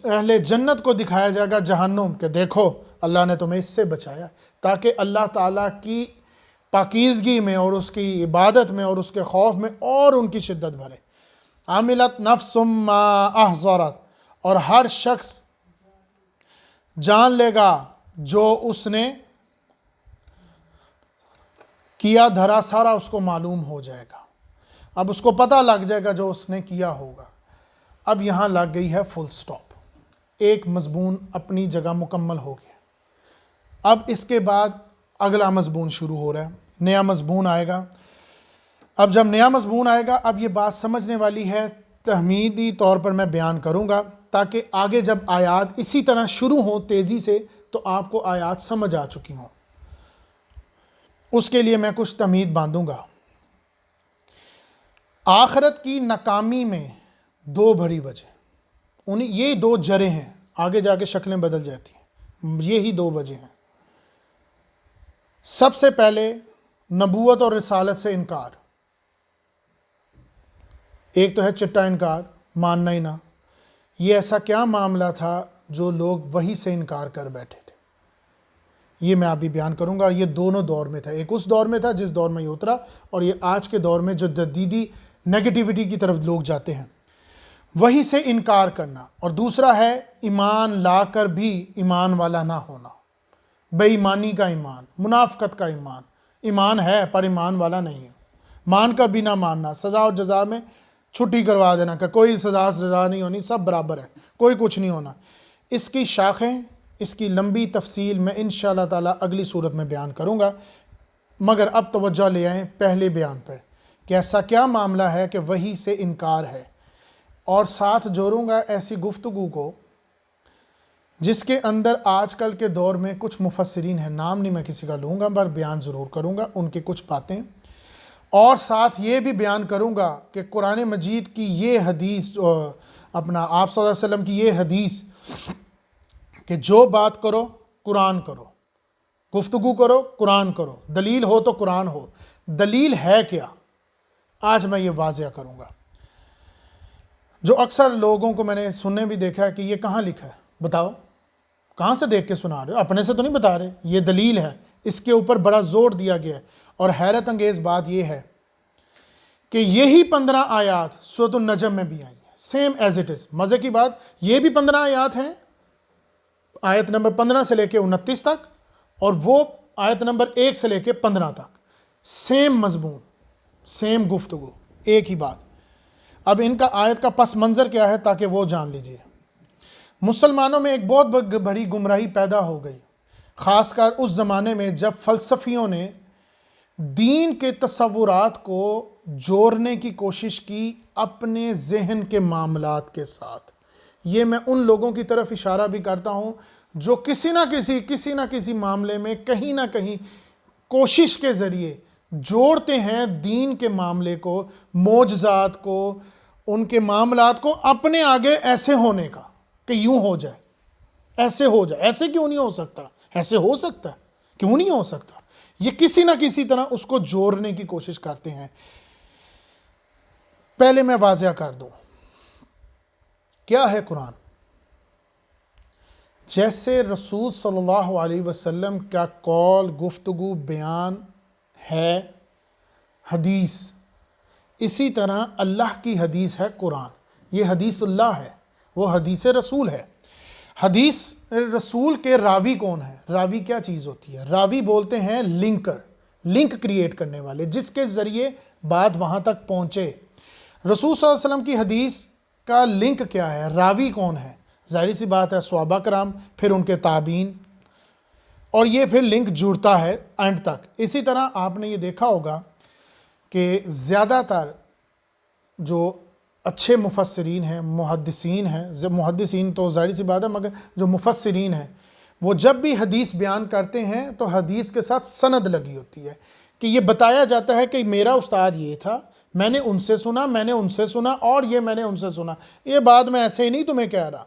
اہل جنت کو دکھایا جائے گا جہنم کہ دیکھو اللہ نے تمہیں اس سے بچایا، تاکہ اللہ تعالیٰ کی پاکیزگی میں اور اس کی عبادت میں اور اس کے خوف میں اور ان کی شدت بھرے. عاملت نفس ما احضرت، اور ہر شخص جان لے گا جو اس نے کیا دھرا، سارا اس کو معلوم ہو جائے گا. اب اس کو پتہ لگ جائے گا جو اس نے کیا ہوگا. اب یہاں لگ گئی ہے فل سٹاپ، ایک مضمون اپنی جگہ مکمل ہو گیا. اب اس کے بعد اگلا مضمون شروع ہو رہا ہے، نیا مضمون آئے گا. اب جب نیا مضمون آئے گا، اب یہ بات سمجھنے والی ہے، تحمیدی طور پر میں بیان کروں گا تاکہ آگے جب آیات اسی طرح شروع ہوں تیزی سے تو آپ کو آیات سمجھ آ چکی ہوں. اس کے لیے میں کچھ تمہید باندھوں گا. آخرت کی ناکامی میں دو بڑی وجہ، یہ دو جریں ہیں، آگے جا کے شکلیں بدل جاتی ہیں، یہی دو وجہ ہیں. سب سے پہلے نبوت اور رسالت سے انکار. ایک تو ہے چٹا انکار، ماننا ہی نہ. یہ ایسا کیا معاملہ تھا جو لوگ وہی سے انکار کر بیٹھے تھے؟ یہ میں ابھی بیان کروں گا. یہ دونوں دور میں تھا، ایک اس دور میں تھا جس دور میں یہ اترا، اور یہ آج کے دور میں جو جدیدی نیگیٹیوٹی کی طرف لوگ جاتے ہیں، وہی سے انکار کرنا. اور دوسرا ہے ایمان لا کر بھی ایمان والا نہ ہونا، بے ایمانی کا ایمان، منافقت کا ایمان. ایمان ہے پر ایمان والا نہیں ہے، مان کر بھی نہ ماننا، سزا اور جزا میں چھٹی کروا دینا کہ کوئی سزا سزا نہیں ہونی، سب برابر ہے، کوئی کچھ نہیں ہونا. اس کی شاخیں، اس کی لمبی تفصیل میں انشاءاللہ تعالی اگلی صورت میں بیان کروں گا. مگر اب توجہ لے آئیں پہلے بیان پر کہ ایسا کیا معاملہ ہے کہ وہی سے انکار ہے. اور ساتھ جوڑوں گا ایسی گفتگو کو جس کے اندر آج کل کے دور میں کچھ مفسرین ہیں، نام نہیں میں کسی کا لوں گا پر بیان ضرور کروں گا ان کی کچھ باتیں. اور ساتھ یہ بھی بیان کروں گا کہ قرآن مجید کی یہ حدیث، اپنا آپ صلی اللہ علیہ وسلم کی یہ حدیث کہ جو بات کرو قرآن کرو، گفتگو کرو قرآن کرو، دلیل ہو تو قرآن ہو. دلیل ہے کیا؟ آج میں یہ واضح کروں گا. جو اکثر لوگوں کو میں نے سننے بھی دیکھا ہے کہ یہ کہاں لکھا ہے، بتاؤ کہاں سے دیکھ کے سنا رہے ہو، اپنے سے تو نہیں بتا رہے. یہ دلیل ہے، اس کے اوپر بڑا زور دیا گیا ہے. اور حیرت انگیز بات یہ ہے کہ یہی 15 آیات سورۃ النجم میں بھی آئی ہیں، سیم ایز اٹ از. مزے کی بات یہ بھی 15 آیات ہیں، آیت نمبر 15 سے لے کے 29 تک، اور وہ آیت نمبر 1 سے لے کے 15 تک. سیم مضمون، سیم گفتگو، ایک ہی بات. اب ان کا آیت کا پس منظر کیا ہے تاکہ وہ جان لیجئے. مسلمانوں میں ایک بہت بڑی گمراہی پیدا ہو گئی، خاص کر اس زمانے میں جب فلسفیوں نے دین کے تصورات کو جوڑنے کی کوشش کی اپنے ذہن کے معاملات کے ساتھ. یہ میں ان لوگوں کی طرف اشارہ بھی کرتا ہوں جو کسی نہ کسی معاملے میں کہیں نہ کہیں کوشش کے ذریعے جوڑتے ہیں دین کے معاملے کو، معجزات کو، ان کے معاملات کو اپنے آگے ایسے ہونے کا کہ یوں ہو جائے، ایسے ہو جائے. ایسے کیوں نہیں ہو سکتا؟ ایسے ہو سکتا ہے، کیوں نہیں ہو سکتا؟ یہ کسی نہ کسی طرح اس کو جوڑنے کی کوشش کرتے ہیں. پہلے میں واضح کر دوں کیا ہے قرآن. جیسے رسول صلی اللہ علیہ وسلم کا قول، گفتگو، بیان ہے حدیث، اسی طرح اللہ کی حدیث ہے قرآن. یہ حدیث اللہ ہے، وہ حدیث رسول ہے. حدیث رسول کے راوی کون ہے؟ راوی کیا چیز ہوتی ہے؟ راوی بولتے ہیں لنکر، لنک کریٹ کرنے والے، جس کے ذریعے بات وہاں تک پہنچے. رسول صلی اللہ علیہ وسلم کی حدیث کا لنک کیا ہے؟ راوی کون ہے؟ ظاہری سی بات ہے صحابہ کرام، پھر ان کے تابعین، اور یہ پھر لنک جڑتا ہے اینڈ تک. اسی طرح آپ نے یہ دیکھا ہوگا کہ زیادہ تر جو اچھے مفسرین ہیں، محدثین ہیں، محدثین تو ظاہری سی بات ہے، مگر جو مفسرین ہیں وہ جب بھی حدیث بیان کرتے ہیں تو حدیث کے ساتھ سند لگی ہوتی ہے، کہ یہ بتایا جاتا ہے کہ میرا استاد یہ تھا، میں نے ان سے سنا، میں نے ان سے سنا، اور یہ میں نے ان سے سنا. یہ بات میں ایسے ہی نہیں تمہیں کہہ رہا.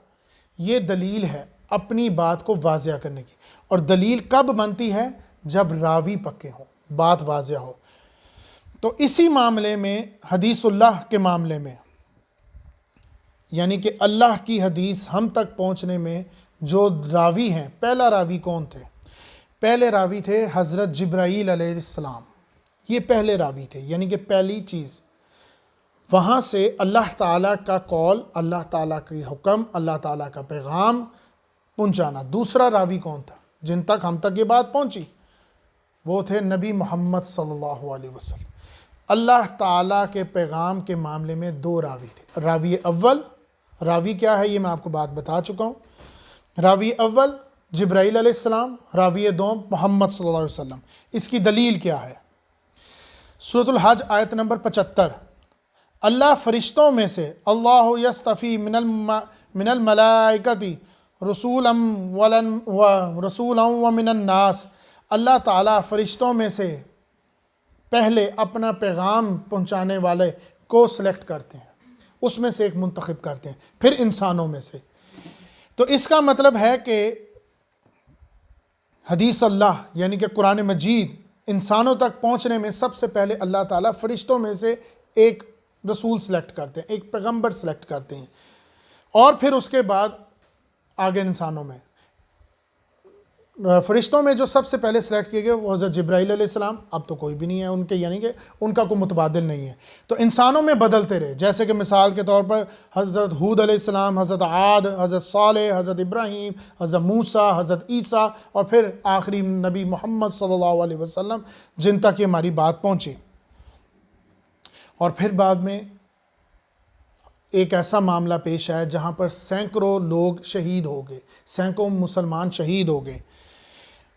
یہ دلیل ہے اپنی بات کو واضح کرنے کی. اور دلیل کب بنتی ہے؟ جب راوی پکے ہوں، بات واضح ہو. تو اسی معاملے میں حدیث اللہ کے معاملے میں، یعنی کہ اللہ کی حدیث ہم تک پہنچنے میں جو راوی ہیں، پہلا راوی کون تھے؟ پہلے راوی تھے حضرت جبرائیل علیہ السلام. یہ پہلے راوی تھے، یعنی کہ پہلی چیز وہاں سے اللہ تعالیٰ کا قول، اللہ تعالیٰ کی حکم، اللہ تعالیٰ کا پیغام پہنچانا. دوسرا راوی کون تھا جن تک ہم تک یہ بات پہنچی؟ وہ تھے نبی محمد صلی اللہ علیہ وسلم. اللہ تعالیٰ کے پیغام کے معاملے میں دو راوی تھے. راوی اول، راوی کیا ہے یہ میں آپ کو بات بتا چکا ہوں. راوی اول جبرائیل علیہ السلام، راوی دوم محمد صلی اللہ علیہ وسلم. اس کی دلیل کیا ہے؟ سورۃ الحج آیت نمبر 75. اللہ فرشتوں میں سے، اللہ یستفی من الملائکۃ رسولا ومن الناس، اللہ تعالیٰ فرشتوں میں سے پہلے اپنا پیغام پہنچانے والے کو سلیکٹ کرتے ہیں، اس میں سے ایک منتخب کرتے ہیں، پھر انسانوں میں سے. تو اس کا مطلب ہے کہ حدیث اللہ یعنی کہ قرآن مجید انسانوں تک پہنچنے میں سب سے پہلے اللہ تعالیٰ فرشتوں میں سے ایک رسول سلیکٹ کرتے ہیں، ایک پیغمبر سلیکٹ کرتے ہیں، اور پھر اس کے بعد آگے انسانوں میں. فرشتوں میں جو سب سے پہلے سلیکٹ کیے گئے وہ حضرت جبرائیل علیہ السلام. اب تو کوئی بھی نہیں ہے ان کے، یعنی کہ ان کا کوئی متبادل نہیں ہے. تو انسانوں میں بدلتے رہے، جیسے کہ مثال کے طور پر حضرت ہود علیہ السلام، حضرت عاد، حضرت صالح، حضرت ابراہیم، حضرت موسیٰ، حضرت عیسیٰ، اور پھر آخری نبی محمد صلی اللہ علیہ وسلم جن تک یہ ہماری بات پہنچی. اور پھر بعد میں ایک ایسا معاملہ پیش آیا جہاں پر سینکڑوں لوگ شہید ہو گئے، سینکڑوں مسلمان شہید ہو گئے،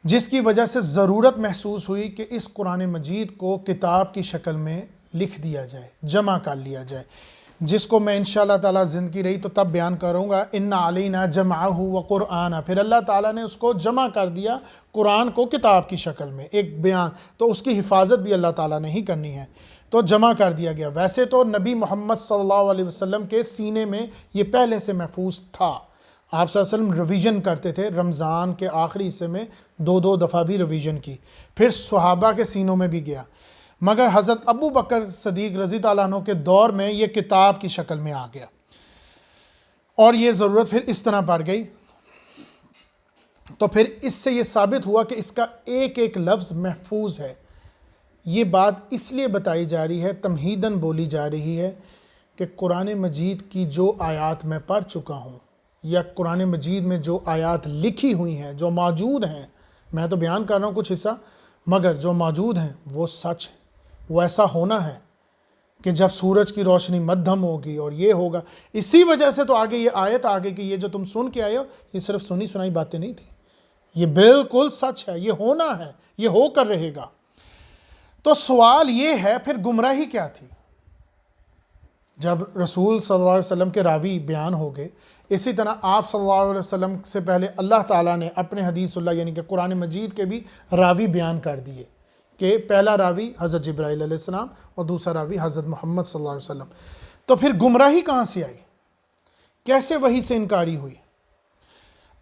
جس کی وجہ سے ضرورت محسوس ہوئی کہ اس قرآن مجید کو کتاب کی شکل میں لکھ دیا جائے، جمع کر لیا جائے، جس کو میں انشاءاللہ تعالیٰ زندگی رہی تو تب بیان کروں گا. ان علینا جمعہ و قرآن، پھر اللہ تعالیٰ نے اس کو جمع کر دیا قرآن کو کتاب کی شکل میں، ایک بیان. تو اس کی حفاظت بھی اللہ تعالیٰ نے ہی کرنی ہے، تو جمع کر دیا گیا. ویسے تو نبی محمد صلی اللہ علیہ وسلم کے سینے میں یہ پہلے سے محفوظ تھا. آپ صلی اللہ علیہ وسلم ریویژن کرتے تھے، رمضان کے آخری حصے میں 2 دفعہ بھی ریویژن کی، پھر صحابہ کے سینوں میں بھی گیا. مگر حضرت ابو بکر صدیق رضی اللہ عنہ کے دور میں یہ کتاب کی شکل میں آ گیا، اور یہ ضرورت پھر اس طرح پڑ گئی. تو پھر اس سے یہ ثابت ہوا کہ اس کا ایک ایک لفظ محفوظ ہے. یہ بات اس لیے بتائی جا رہی ہے، تمہیداً بولی جا رہی ہے، کہ قرآن مجید کی جو آیات میں پڑھ چکا ہوں، یا قرآن مجید میں جو آیات لکھی ہوئی ہیں، جو موجود ہیں، میں تو بیان کر رہا ہوں کچھ حصہ، مگر جو موجود ہیں وہ سچ ہے. وہ ایسا ہونا ہے کہ جب سورج کی روشنی مدھم ہوگی اور یہ ہوگا. اسی وجہ سے تو آگے یہ آیت آگے کہ یہ جو تم سن کے آئے ہو یہ صرف سنی سنائی باتیں نہیں تھیں، یہ بالکل سچ ہے، یہ ہونا ہے، یہ ہو کر رہے گا. تو سوال یہ ہے پھر گمراہی کیا تھی؟ جب رسول صلی اللہ علیہ وسلم کے راوی بیان ہو گئے، اسی طرح آپ صلی اللہ علیہ وسلم سے پہلے اللہ تعالیٰ نے اپنے حدیث اللہ یعنی کہ قرآن مجید کے بھی راوی بیان کر دیے، کہ پہلا راوی حضرت جبرائیل علیہ السلام اور دوسرا راوی حضرت محمد صلی اللہ علیہ وسلم. تو پھر گمراہی کہاں سے آئی؟ کیسے وحی سے انکاری ہوئی؟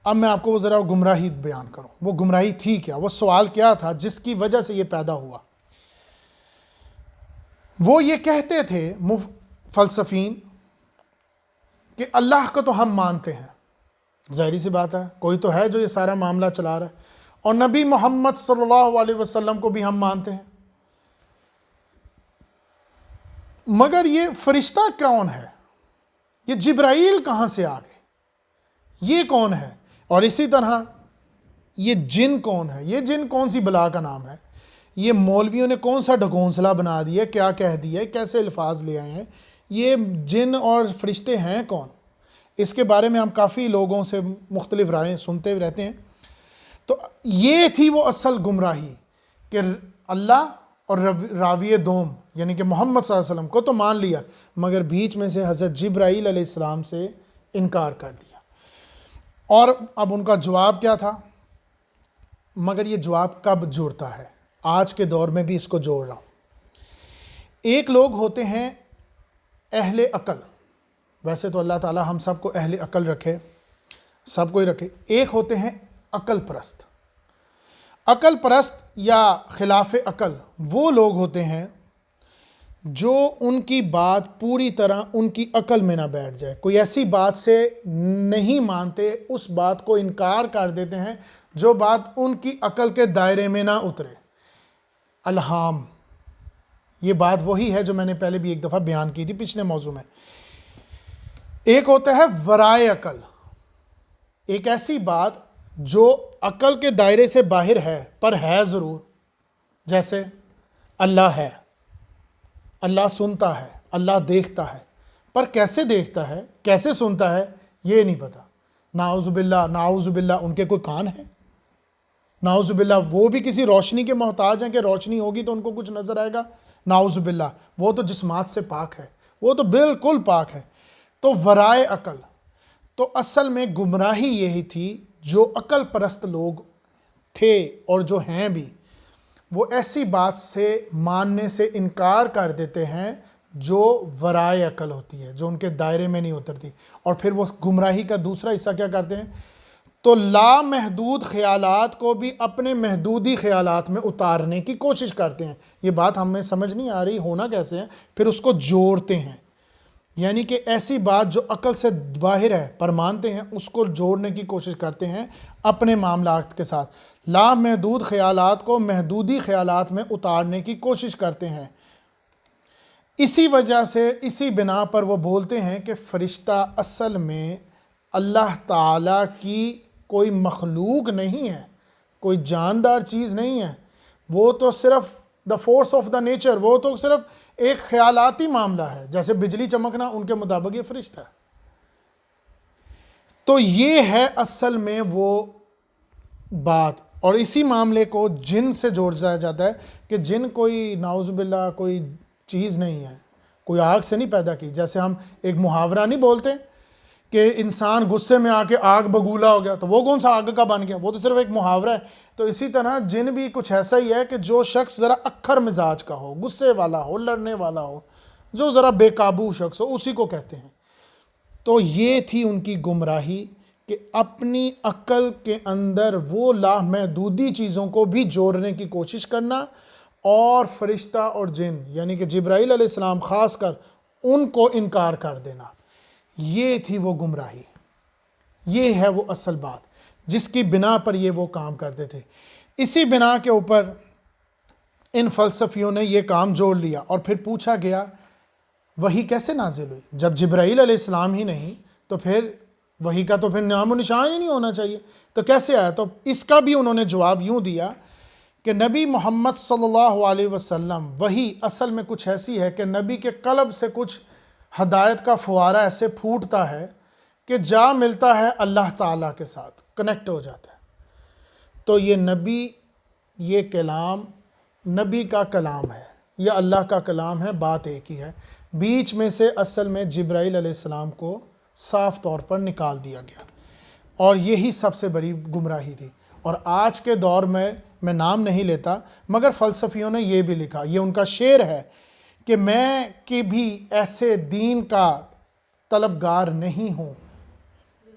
اب میں آپ کو وہ ذرا گمراہی بیان کروں. وہ گمراہی تھی کیا؟ وہ سوال کیا تھا جس کی وجہ سے یہ پیدا ہوا؟ وہ یہ کہتے تھے فلسفین کہ اللہ کو تو ہم مانتے ہیں، ظاہری سی بات ہے، کوئی تو ہے جو یہ سارا معاملہ چلا رہا ہے، اور نبی محمد صلی اللہ علیہ وسلم کو بھی ہم مانتے ہیں. مگر یہ فرشتہ کون ہے؟ یہ جبرائیل کہاں سے آ گئے؟ یہ کون ہے؟ اور اسی طرح یہ جن کون ہے؟ یہ جن کون سی بلا کا نام ہے؟ یہ مولویوں نے کون سا ڈھکونسلا بنا دیا، کیا کہہ دیا، کیسے الفاظ لے آئے ہیں؟ یہ جن اور فرشتے ہیں کون؟ اس کے بارے میں ہم کافی لوگوں سے مختلف رائے سنتے رہتے ہیں۔ تو یہ تھی وہ اصل گمراہی کہ اللہ اور راوی دوم یعنی کہ محمد صلی اللہ علیہ وسلم کو تو مان لیا، مگر بیچ میں سے حضرت جبرائیل علیہ السلام سے انکار کر دیا۔ اور اب ان کا جواب کیا تھا؟ مگر یہ جواب کب جڑتا ہے؟ آج کے دور میں بھی اس کو جوڑ رہا ہوں۔ ایک لوگ ہوتے ہیں اہل عقل، ویسے تو اللہ تعالی ہم سب کو اہل عقل رکھے، سب کو ہی رکھے۔ ایک ہوتے ہیں عقل پرست۔ عقل پرست یا خلاف عقل وہ لوگ ہوتے ہیں جو ان کی بات پوری طرح ان کی عقل میں نہ بیٹھ جائے، کوئی ایسی بات سے نہیں مانتے، اس بات کو انکار کر دیتے ہیں جو بات ان کی عقل کے دائرے میں نہ اترے۔ الہام، یہ بات وہی ہے جو میں نے پہلے بھی ایک دفعہ بیان کی تھی پچھلے موضوع میں۔ ایک ہوتا ہے ورائے عقل، ایک ایسی بات جو عقل کے دائرے سے باہر ہے پر ہے ضرور، جیسے اللہ ہے، اللہ سنتا ہے، اللہ دیکھتا ہے، پر کیسے دیکھتا ہے، کیسے سنتا ہے یہ نہیں پتا۔ نعوذ باللہ ان کے کوئی کان ہے؟ نعوذ باللہ وہ بھی کسی روشنی کے محتاج ہیں کہ روشنی ہوگی تو ان کو کچھ نظر آئے گا؟ نعوذ باللہ وہ تو جسمات سے پاک ہے، وہ تو بالکل پاک ہے۔ تو ورائے عقل، تو اصل میں گمراہی یہی تھی جو عقل پرست لوگ تھے اور جو ہیں بھی، وہ ایسی بات سے ماننے سے انکار کر دیتے ہیں جو ورائے عقل ہوتی ہے، جو ان کے دائرے میں نہیں اترتی، اور پھر وہ گمراہی کا دوسرا حصہ کیا کرتے ہیں؟ تو لامحدود خیالات کو بھی اپنے محدودی خیالات میں اتارنے کی کوشش کرتے ہیں۔ یہ بات ہمیں سمجھ نہیں آ رہی ہونا کیسے ہے، پھر اس کو جوڑتے ہیں، یعنی کہ ایسی بات جو عقل سے باہر ہے پر مانتے ہیں، اس کو جوڑنے کی کوشش کرتے ہیں اپنے معاملات کے ساتھ۔ لامحدود خیالات کو محدودی خیالات میں اتارنے کی کوشش کرتے ہیں۔ اسی وجہ سے، اسی بنا پر وہ بولتے ہیں کہ فرشتہ اصل میں اللہ تعالیٰ کی کوئی مخلوق نہیں ہے، کوئی جاندار چیز نہیں ہے، وہ تو صرف the force of the nature, وہ تو صرف ایک خیالاتی معاملہ ہے، جیسے بجلی چمکنا، ان کے مطابق یہ فرشتہ ہے۔ تو یہ ہے اصل میں وہ بات، اور اسی معاملے کو جن سے جوڑ جاتا ہے کہ جن کوئی نعوذ باللہ کوئی چیز نہیں ہے، کوئی آگ سے نہیں پیدا کی۔ جیسے ہم ایک محاورہ نہیں بولتے کہ انسان غصے میں آ کے آگ بگولا ہو گیا، تو وہ کون سا آگ کا بن گیا؟ وہ تو صرف ایک محاورہ ہے۔ تو اسی طرح جن بھی کچھ ایسا ہی ہے کہ جو شخص ذرا اکھر مزاج کا ہو، غصے والا ہو، لڑنے والا ہو، جو ذرا بے قابو شخص ہو، اسی کو کہتے ہیں۔ تو یہ تھی ان کی گمراہی کہ اپنی عقل کے اندر وہ لامحدودی چیزوں کو بھی جوڑنے کی کوشش کرنا، اور فرشتہ اور جن یعنی کہ جبرائیل علیہ السلام خاص کر ان کو انکار کر دینا۔ یہ تھی وہ گمراہی، یہ ہے وہ اصل بات جس کی بنا پر یہ وہ کام کرتے تھے۔ اسی بنا کے اوپر ان فلسفیوں نے یہ کام جوڑ لیا، اور پھر پوچھا گیا وحی کیسے نازل ہوئی؟ جب جبرائیل علیہ السلام ہی نہیں تو پھر وحی کا تو پھر نام و نشان ہی نہیں ہونا چاہیے، تو کیسے آیا؟ تو اس کا بھی انہوں نے جواب یوں دیا کہ نبی محمد صلی اللہ علیہ وسلم وحی اصل میں کچھ ایسی ہے کہ نبی کے قلب سے کچھ ہدایت کا فوارہ ایسے پھوٹتا ہے کہ جا ملتا ہے اللہ تعالیٰ کے ساتھ، کنیکٹ ہو جاتا ہے۔ تو یہ نبی، یہ کلام نبی کا کلام ہے یا اللہ کا کلام ہے، بات ایک ہی ہے۔ بیچ میں سے اصل میں جبرائیل علیہ السلام کو صاف طور پر نکال دیا گیا، اور یہی سب سے بڑی گمراہی تھی۔ اور آج کے دور میں نام نہیں لیتا، مگر فلسفیوں نے یہ بھی لکھا، یہ ان کا شعر ہے کہ میں کہ بھی ایسے دین کا طلبگار نہیں ہوں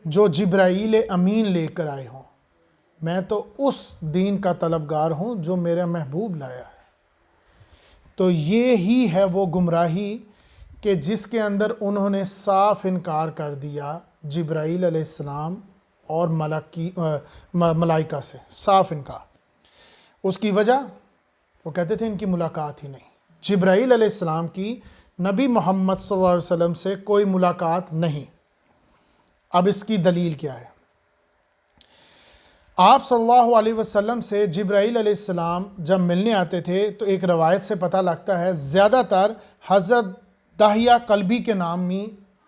جو جبرائیل امین لے کر آئے ہوں، میں تو اس دین کا طلبگار ہوں جو میرا محبوب لایا ہے۔ تو یہی ہے وہ گمراہی کہ جس کے اندر انہوں نے صاف انکار کر دیا جبرائیل علیہ السلام اور ملائکہ سے، صاف انکار۔ اس کی وجہ وہ کہتے تھے ان کی ملاقات ہی نہیں، جبرائیل علیہ السلام کی نبی محمد صلی اللہ علیہ وسلم سے کوئی ملاقات نہیں۔ اب اس کی دلیل کیا ہے؟ آپ صلی اللہ علیہ وسلم سے جبرائیل علیہ السلام جب ملنے آتے تھے تو ایک روایت سے پتہ لگتا ہے زیادہ تر حضرت داہیہ کلبی کے نامی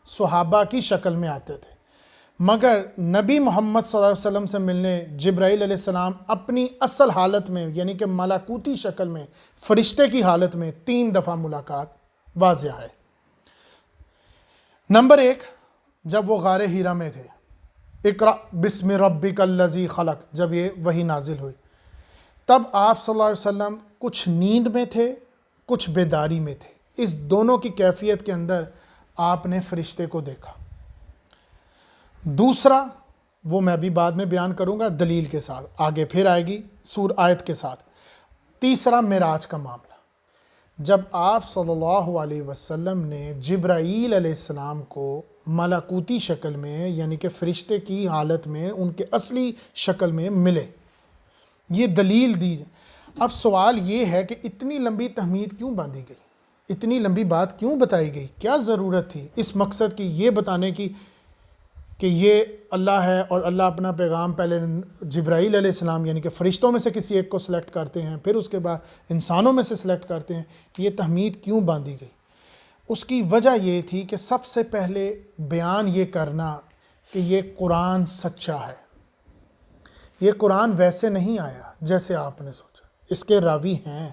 صحابہ کی شکل میں آتے تھے، مگر نبی محمد صلی اللہ علیہ وسلم سے ملنے جبرائیل علیہ السلام اپنی اصل حالت میں یعنی کہ ملکوتی شکل میں فرشتے کی حالت میں 3 دفعہ ملاقات واضح ہے۔ نمبر 1، جب وہ غار حرا میں تھے، اقرأ بسم ربک الذی خلق، جب یہ وحی نازل ہوئی، تب آپ صلی اللہ علیہ وسلم کچھ نیند میں تھے، کچھ بیداری میں تھے۔ اس دونوں کی کیفیت کے اندر آپ نے فرشتے کو دیکھا۔ دوسرا، وہ میں بھی بعد میں بیان کروں گا دلیل کے ساتھ، آگے پھر آئے گی آیت کے ساتھ۔ تیسرا، معراج کا معاملہ، جب آپ صلی اللہ علیہ وسلم نے جبرائیل علیہ السلام کو ملکوتی شکل میں یعنی کہ فرشتے کی حالت میں ان کے اصلی شکل میں ملے، یہ دلیل دی۔ اب سوال یہ ہے کہ اتنی لمبی تحمید کیوں باندھی گئی؟ اتنی لمبی بات کیوں بتائی گئی؟ کیا ضرورت تھی اس مقصد کی، یہ بتانے کی کہ یہ اللہ ہے اور اللہ اپنا پیغام پہلے جبرائیل علیہ السلام یعنی کہ فرشتوں میں سے کسی ایک کو سلیکٹ کرتے ہیں، پھر اس کے بعد انسانوں میں سے سلیکٹ کرتے ہیں، یہ تحمید کیوں باندھی گئی؟ اس کی وجہ یہ تھی کہ سب سے پہلے بیان یہ کرنا کہ یہ قرآن سچا ہے، یہ قرآن ویسے نہیں آیا جیسے آپ نے سوچا، اس کے راوی ہیں،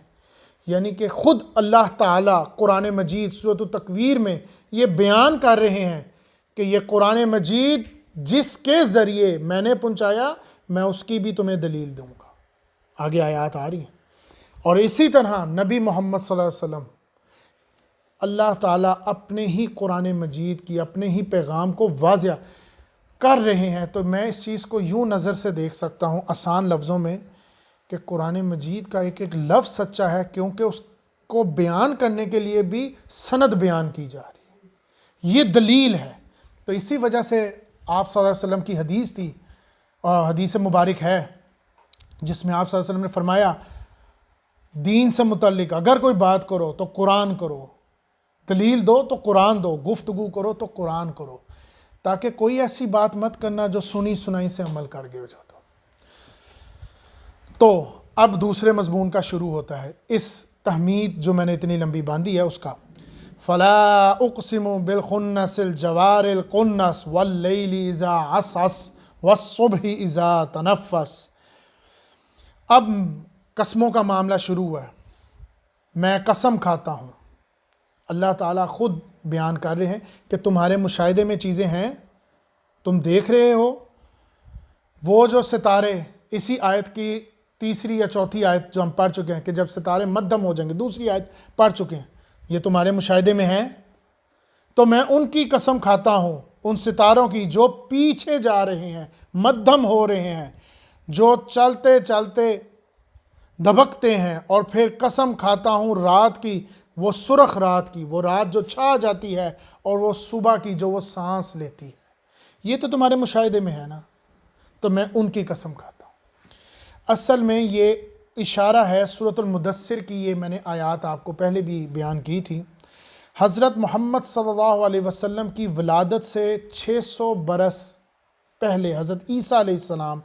یعنی کہ خود اللہ تعالیٰ قرآن مجید سورۃ التکویر میں یہ بیان کر رہے ہیں کہ یہ قرآن مجید جس کے ذریعے میں نے پہنچایا میں اس کی بھی تمہیں دلیل دوں گا۔ آگے آیات آ رہی ہیں۔ اور اسی طرح نبی محمد صلی اللہ علیہ وسلم اللہ تعالیٰ اپنے ہی قرآن مجید کی اپنے ہی پیغام کو واضح کر رہے ہیں، تو میں اس چیز کو یوں نظر سے دیکھ سکتا ہوں آسان لفظوں میں کہ قرآن مجید کا ایک ایک لفظ سچا ہے، کیونکہ اس کو بیان کرنے کے لیے بھی سند بیان کی جا رہی ہے، یہ دلیل ہے۔ تو اسی وجہ سے آپ صلی اللہ علیہ وسلم کی حدیث تھی، اور حدیث مبارک ہے جس میں آپ صلی اللہ علیہ وسلم نے فرمایا دین سے متعلق اگر کوئی بات کرو تو قرآن کرو، دلیل دو تو قرآن دو، گفتگو کرو تو قرآن کرو، تاکہ کوئی ایسی بات مت کرنا جو سنی سنائی سے عمل کر گئے ہو جاتا۔ تو اب دوسرے مضمون کا شروع ہوتا ہے، اس تحمید جو میں نے اتنی لمبی باندھی ہے اس کا۔ فلا اقسم بالخنس الجوار القنس واللیل اذا عسعس والصبح اذا تنفس۔ اب قسموں کا معاملہ شروع ہوا ہے۔ میں قسم کھاتا ہوں، اللہ تعالیٰ خود بیان کر رہے ہیں کہ تمہارے مشاہدے میں چیزیں ہیں، تم دیکھ رہے ہو، وہ جو ستارے، اسی آیت کی تیسری یا چوتھی آیت جو ہم پڑھ چکے ہیں کہ جب ستارے مدھم ہو جائیں گے، دوسری آیت پڑھ چکے ہیں، یہ تمہارے مشاہدے میں ہیں، تو میں ان کی قسم کھاتا ہوں، ان ستاروں کی جو پیچھے جا رہے ہیں، مدھم ہو رہے ہیں، جو چلتے چلتے دھبکتے ہیں، اور پھر قسم کھاتا ہوں رات کی، وہ سرخ رات کی، وہ رات جو چھا جاتی ہے، اور وہ صبح کی جو وہ سانس لیتی ہے، یہ تو تمہارے مشاہدے میں ہے نا، تو میں ان کی قسم کھاتا ہوں۔ اصل میں یہ اشارہ ہے سورۃ المدثر کی، یہ میں نے آیات آپ کو پہلے بھی بیان کی تھی۔ حضرت محمد صلی اللہ علیہ وسلم کی ولادت سے 600 برس پہلے حضرت عیسیٰ علیہ السلام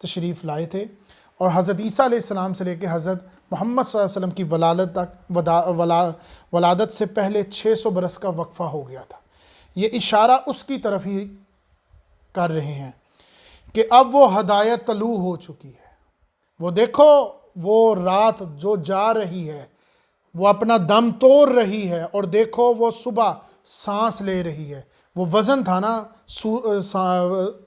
تشریف لائے تھے، اور حضرت عیسیٰ علیہ السلام سے لے کے حضرت محمد صلی اللہ علیہ وسلم کی ولادت سے پہلے 600 برس کا وقفہ ہو گیا تھا۔ یہ اشارہ اس کی طرف ہی کر رہے ہیں کہ اب وہ ہدایت طلوع ہو چکی ہے، وہ دیکھو وہ رات جو جا رہی ہے، وہ اپنا دم توڑ رہی ہے، اور دیکھو وہ صبح سانس لے رہی ہے۔ وہ وزن تھا نا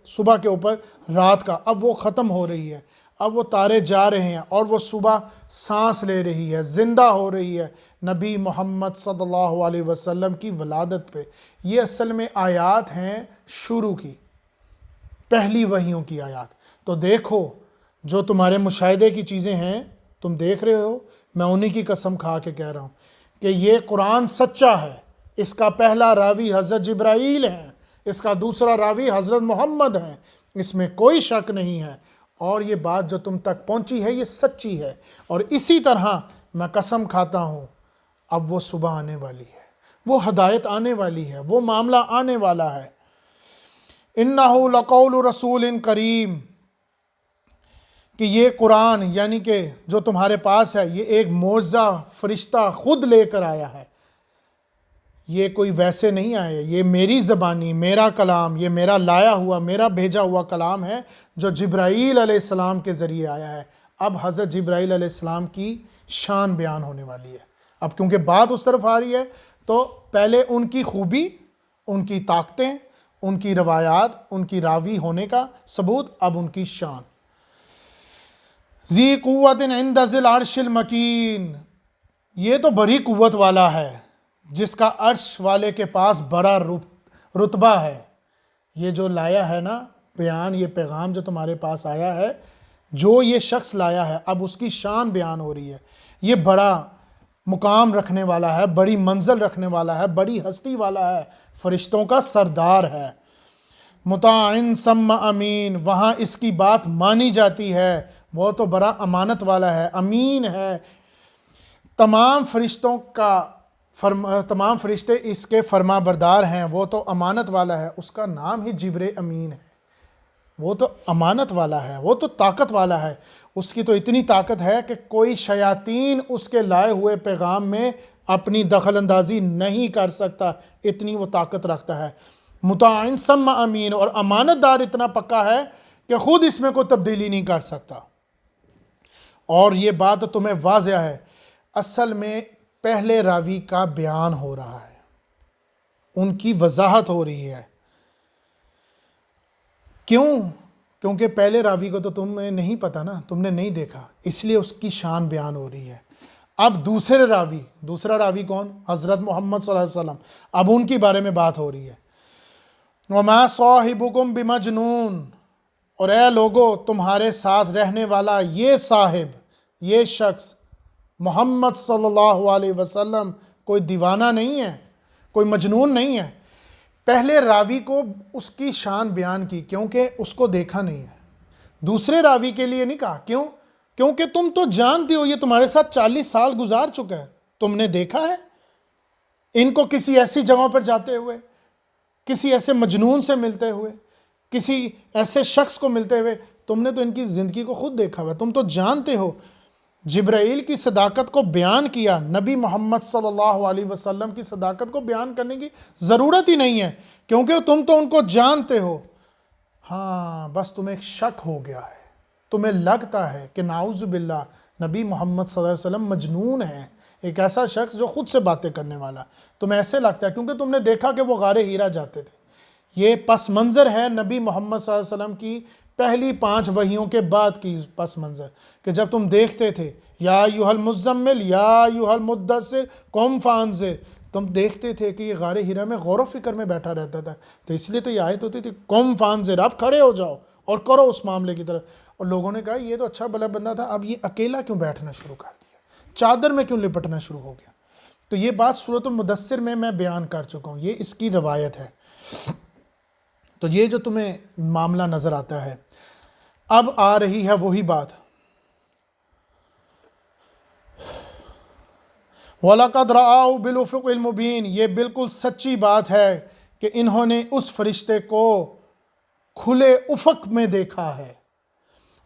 صبح کے اوپر رات کا، اب وہ ختم ہو رہی ہے، اب وہ تارے جا رہے ہیں، اور وہ صبح سانس لے رہی ہے، زندہ ہو رہی ہے نبی محمد صلی اللہ علیہ وسلم کی ولادت پہ۔ یہ اصل میں آیات ہیں شروع کی، پہلی وحیوں کی آیات۔ تو دیکھو جو تمہارے مشاہدے کی چیزیں ہیں تم دیکھ رہے ہو، میں انہی کی قسم کھا کے کہہ رہا ہوں کہ یہ قرآن سچا ہے۔ اس کا پہلا راوی حضرت جبرائیل ہیں، اس کا دوسرا راوی حضرت محمد ہیں، اس میں کوئی شک نہیں ہے، اور یہ بات جو تم تک پہنچی ہے یہ سچی ہے۔ اور اسی طرح میں قسم کھاتا ہوں اب وہ صبح آنے والی ہے، وہ ہدایت آنے والی ہے، وہ معاملہ آنے والا ہے۔ اِنَّهُ لَقَوْلُ رَسُولٍ کریم، کہ یہ قرآن یعنی کہ جو تمہارے پاس ہے یہ ایک معجزہ فرشتہ خود لے کر آیا ہے، یہ کوئی ویسے نہیں آیا، یہ میری زبانی، میرا کلام، یہ میرا لایا ہوا، میرا بھیجا ہوا کلام ہے جو جبرائیل علیہ السلام کے ذریعے آیا ہے۔ اب حضرت جبرائیل علیہ السلام کی شان بیان ہونے والی ہے۔ اب کیونکہ بات اس طرف آ رہی ہے تو پہلے ان کی خوبی، ان کی طاقتیں، ان کی روایات، ان کی راوی ہونے کا ثبوت، اب ان کی شان۔ ذی قوت عند ذی العرش المکین، یہ تو بڑی قوت والا ہے جس کا عرش والے کے پاس بڑا رتبہ ہے۔ یہ جو لایا ہے نا بیان، یہ پیغام جو تمہارے پاس آیا ہے، جو یہ شخص لایا ہے، اب اس کی شان بیان ہو رہی ہے۔ یہ بڑا مقام رکھنے والا ہے، بڑی منزل رکھنے والا ہے، بڑی ہستی والا ہے، فرشتوں کا سردار ہے۔ مطاع ثم امین، وہاں اس کی بات مانی جاتی ہے، وہ تو بڑا امانت والا ہے، امین ہے۔ تمام فرشتے اس کے فرما بردار ہیں، وہ تو امانت والا ہے، اس کا نام ہی جبر امین ہے۔ وہ تو امانت والا ہے، وہ تو طاقت والا ہے، اس کی تو اتنی طاقت ہے کہ کوئی شیاطین اس کے لائے ہوئے پیغام میں اپنی دخل اندازی نہیں کر سکتا، اتنی وہ طاقت رکھتا ہے۔ مطاع ثم امین، اور امانت دار اتنا پکا ہے کہ خود اس میں کوئی تبدیلی نہیں کر سکتا۔ اور یہ بات تمہیں واضح ہے، اصل میں پہلے راوی کا بیان ہو رہا ہے، ان کی وضاحت ہو رہی ہے۔ کیوں؟ کیونکہ پہلے راوی کو تو تمہیں نہیں پتا نا، تم نے نہیں دیکھا، اس لیے اس کی شان بیان ہو رہی ہے۔ اب دوسرا راوی کون؟ حضرت محمد صلی اللہ علیہ وسلم، اب ان کے بارے میں بات ہو رہی ہے۔ وَمَا صَاحِبُكُمْ بِمَجْنُونَ، اور اے لوگو تمہارے ساتھ رہنے والا یہ صاحب، یہ شخص محمد صلی اللہ علیہ وسلم کوئی دیوانہ نہیں ہے، کوئی مجنون نہیں ہے۔ پہلے راوی کو اس کی شان بیان کی کیونکہ اس کو دیکھا نہیں ہے، دوسرے راوی کے لیے نہیں کہا۔ کیوں؟ کیونکہ تم تو جانتے ہو یہ تمہارے ساتھ 40 سال گزار چکا ہے، تم نے دیکھا ہے ان کو کسی ایسی جگہوں پر جاتے ہوئے، کسی ایسے مجنون سے ملتے ہوئے، کسی ایسے شخص کو ملتے ہوئے، تم نے تو ان کی زندگی کو خود دیکھا ہوا ہے، تم تو جانتے ہو۔ جبرائیل کی صداقت کو بیان کیا، نبی محمد صلی اللہ علیہ وسلم کی صداقت کو بیان کرنے کی ضرورت ہی نہیں ہے کیونکہ تم تو ان کو جانتے ہو۔ ہاں بس تمہیں ایک شک ہو گیا ہے، تمہیں لگتا ہے کہ نعوذ باللہ نبی محمد صلی اللہ علیہ وسلم مجنون ہے، ایک ایسا شخص جو خود سے باتیں کرنے والا، تمہیں ایسے لگتا ہے کیونکہ تم نے دیکھا کہ وہ غار ہیرا جاتے تھے۔ یہ پس منظر ہے نبی محمد صلی اللہ علیہ وسلم کی پہلی 5 وحیوں کے بعد کی پس منظر، کہ جب تم دیکھتے تھے یا ایھا المزمل یا ایھا المدثر قم فانذر، تم دیکھتے تھے کہ یہ غار ہیرا میں غور و فکر میں بیٹھا رہتا تھا، تو اس لیے تو یہ آیت ہوتی تھی قم فانذر، اب کھڑے ہو جاؤ اور کرو اس معاملے کی طرف۔ اور لوگوں نے کہا یہ تو اچھا بھلا بندہ تھا، اب یہ اکیلا کیوں بیٹھنا شروع کر دیا، چادر میں کیوں لپٹنا شروع ہو گیا؟ تو یہ بات سورۃ المدثر میں بیان کر چکا ہوں، یہ اس کی روایت ہے۔ تو یہ جو تمہیں معاملہ نظر آتا ہے، اب آ رہی ہے وہی بات۔ وَلَقَدْ رَآهُ بِالْأُفُقِ الْمُبِينِ، یہ بالکل سچی بات ہے کہ انہوں نے اس فرشتے کو کھلے افق میں دیکھا ہے۔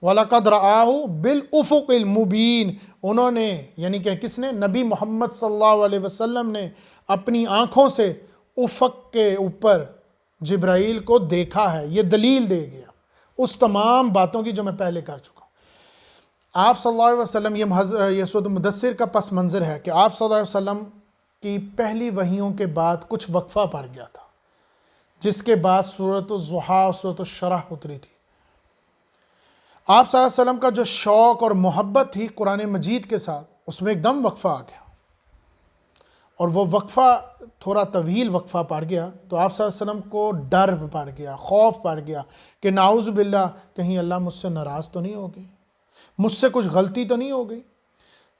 وَلَقَدْ رَآهُ بِالْأُفُقِ الْمُبِينِ، انہوں نے یعنی کہ کس نے؟ نبی محمد صلی اللہ علیہ وسلم نے اپنی آنکھوں سے افق کے اوپر جبرائیل کو دیکھا ہے۔ یہ دلیل دے گیا اس تمام باتوں کی جو میں پہلے کر چکا ہوں۔ آپ صلی اللہ علیہ وسلم، یہ سورۃ المدثر کا پس منظر ہے کہ آپ صلی اللہ علیہ وسلم کی پہلی وحیوں کے بعد کچھ وقفہ پڑ گیا تھا، جس کے بعد سورۃ الضحیٰ اور سورۃ الشرح اتری تھی۔ آپ صلی اللہ علیہ وسلم کا جو شوق اور محبت تھی قرآن مجید کے ساتھ، اس میں ایک دم وقفہ آ گیا، اور وہ وقفہ تھوڑا طویل وقفہ پڑ گیا، تو آپ صلی اللہ علیہ وسلم کو ڈر پڑ گیا، خوف پڑ گیا کہ نعوذ باللہ کہیں اللہ مجھ سے ناراض تو نہیں ہوگی، مجھ سے کچھ غلطی تو نہیں ہو گئی۔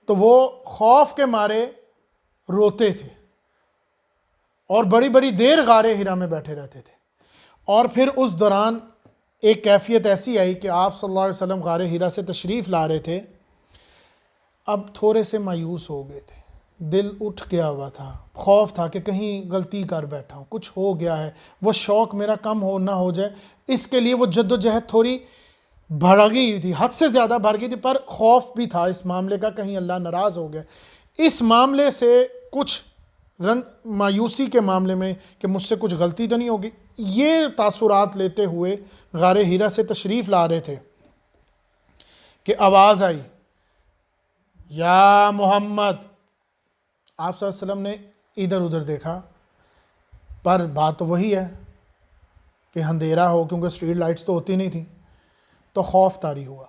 تو وہ خوف کے مارے روتے تھے اور بڑی بڑی دیر غار ہرا میں بیٹھے رہتے تھے۔ اور پھر اس دوران ایک کیفیت ایسی آئی کہ آپ صلی اللہ علیہ وسلم غار ہرا سے تشریف لا رہے تھے، اب تھوڑے سے مایوس ہو گئے تھے، دل اٹھ گیا ہوا تھا، خوف تھا کہ کہیں غلطی کر بیٹھا ہوں، کچھ ہو گیا ہے، وہ شوق میرا کم نہ ہو جائے، اس کے لیے وہ جد و جہد تھوڑی بڑھ گئی تھی، حد سے زیادہ بڑھ گئی تھی، پر خوف بھی تھا اس معاملے کا کہیں اللہ ناراض ہو گیا۔ اس معاملے سے کچھ مایوسی کے معاملے میں کہ مجھ سے کچھ غلطی تو نہیں ہوگی، یہ تاثرات لیتے ہوئے غار حرا سے تشریف لا رہے تھے کہ آواز آئی، یا محمد۔ آپ صلی اللہ علیہ وسلم نے ادھر ادھر دیکھا، پر بات تو وہی ہے کہ اندھیرا ہو، کیونکہ اسٹریٹ لائٹس تو ہوتی نہیں تھیں، تو خوف طاری ہوا۔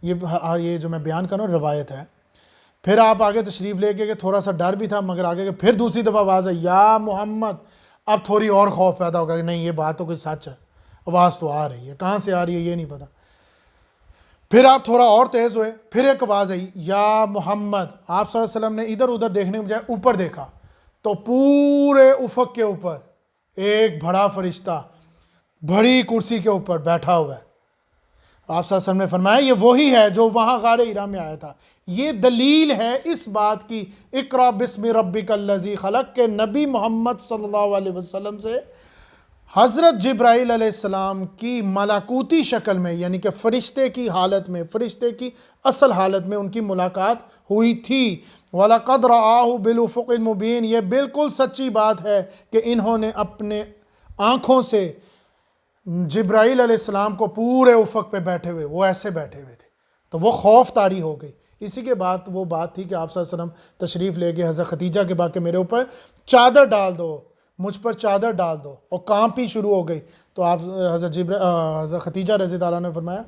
یہ جو میں بیان کر رہا ہوں روایت ہے۔ پھر آپ آگے تشریف لے کے کہ تھوڑا سا ڈر بھی تھا، مگر آگے کہ پھر دوسری دفعہ آواز ہے، یا محمد۔ اب تھوڑی اور خوف پیدا ہوگا کہ نہیں یہ بات تو کوئی سچ ہے، آواز تو آ رہی ہے، کہاں سے آ رہی ہے یہ نہیں پتا۔ پھر آپ تھوڑا اور تیز ہوئے، پھر ایک آواز آئی، یا محمد۔ آپ صلی اللہ علیہ وسلم نے ادھر ادھر دیکھنے کے بجائے اوپر دیکھا، تو پورے افق کے اوپر ایک بڑا فرشتہ بڑی کرسی کے اوپر بیٹھا ہوا ہے۔ آپ صلی اللہ علیہ وسلم نے فرمایا یہ وہی ہے جو وہاں غار حرا میں آیا تھا۔ یہ دلیل ہے اس بات کی، اقرأ بسم ربک الذی خلق، کہ نبی محمد صلی اللہ علیہ وسلم سے حضرت جبرائیل علیہ السلام کی ملکوتی شکل میں، یعنی کہ فرشتے کی حالت میں، فرشتے کی اصل حالت میں ان کی ملاقات ہوئی تھی۔ وَلَقَدْ رَآهُ بِالْأُفُقِ الْمُبِينِ، یہ بالکل سچی بات ہے کہ انہوں نے اپنے آنکھوں سے جبرائیل علیہ السلام کو پورے افق پہ بیٹھے ہوئے، وہ ایسے بیٹھے ہوئے تھے، تو وہ خوف طاری ہو گئی۔ اسی کے بعد وہ بات تھی کہ آپ صلی اللہ علیہ وسلم تشریف لے کے حضرت خدیجہ کے بعد کہ میرے اوپر چادر ڈال دو، مجھ پر چادر ڈال دو، اور کانپ ہی شروع ہو گئی۔ تو آپ حضرت خدیجہ رضی اللہ عنہ نے فرمایا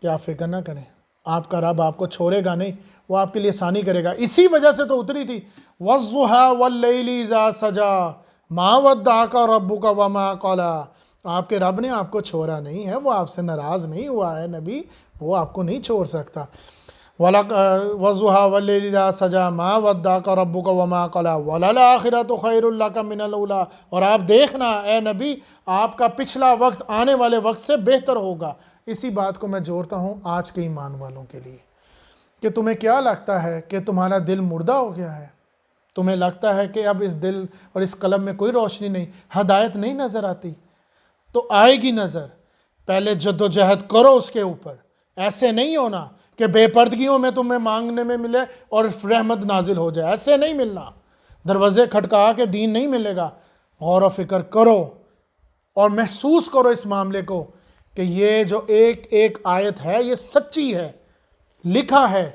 کہ آپ فکر نہ کریں، آپ کا رب آپ کو چھوڑے گا نہیں، وہ آپ کے لیے آسانی کرے گا۔ اسی وجہ سے تو اتری تھی، وَالضُّحَىٰ وَاللَّيْلِ إِذَا سَجَىٰ مَا وَدَّعَكَ رَبُّكَ وَمَا قَلَىٰ۔ آپ کے رب نے آپ کو چھوڑا نہیں ہے، وہ آپ سے ناراض نہیں ہوا ہے نبی، وہ آپ کو نہیں چھوڑ سکتا۔ وَالضُّحَىٰ وَاللَّيْلِ إِذَا سَجَىٰ مَا وَدَّعَكَ رَبُّكَ وَمَا قَلَىٰ وَلَلْآخِرَةُ خَيْرٌ لَكَ مِنَ الْأُولَىٰ۔ اور آپ دیکھنا اے نبی، آپ کا پچھلا وقت آنے والے وقت سے بہتر ہوگا۔ اسی بات کو میں جوڑتا ہوں آج کے ایمان والوں کے لیے کہ تمہیں کیا لگتا ہے کہ تمہارا دل مردہ ہو گیا ہے؟ تمہیں لگتا ہے کہ اب اس دل اور اس قلب میں کوئی روشنی نہیں، ہدایت نہیں نظر آتی؟ تو آئے گی نظر، پہلے جد و جہد کرو اس کے اوپر۔ ایسے نہیں ہونا کہ بے پردگیوں میں تمہیں مانگنے میں ملے اور رحمت نازل ہو جائے، ایسے نہیں ملنا۔ دروازے کھٹکا کے دین نہیں ملے گا۔ غور و فکر کرو اور محسوس کرو اس معاملے کو کہ یہ جو ایک ایک آیت ہے یہ سچی ہے۔ لکھا ہے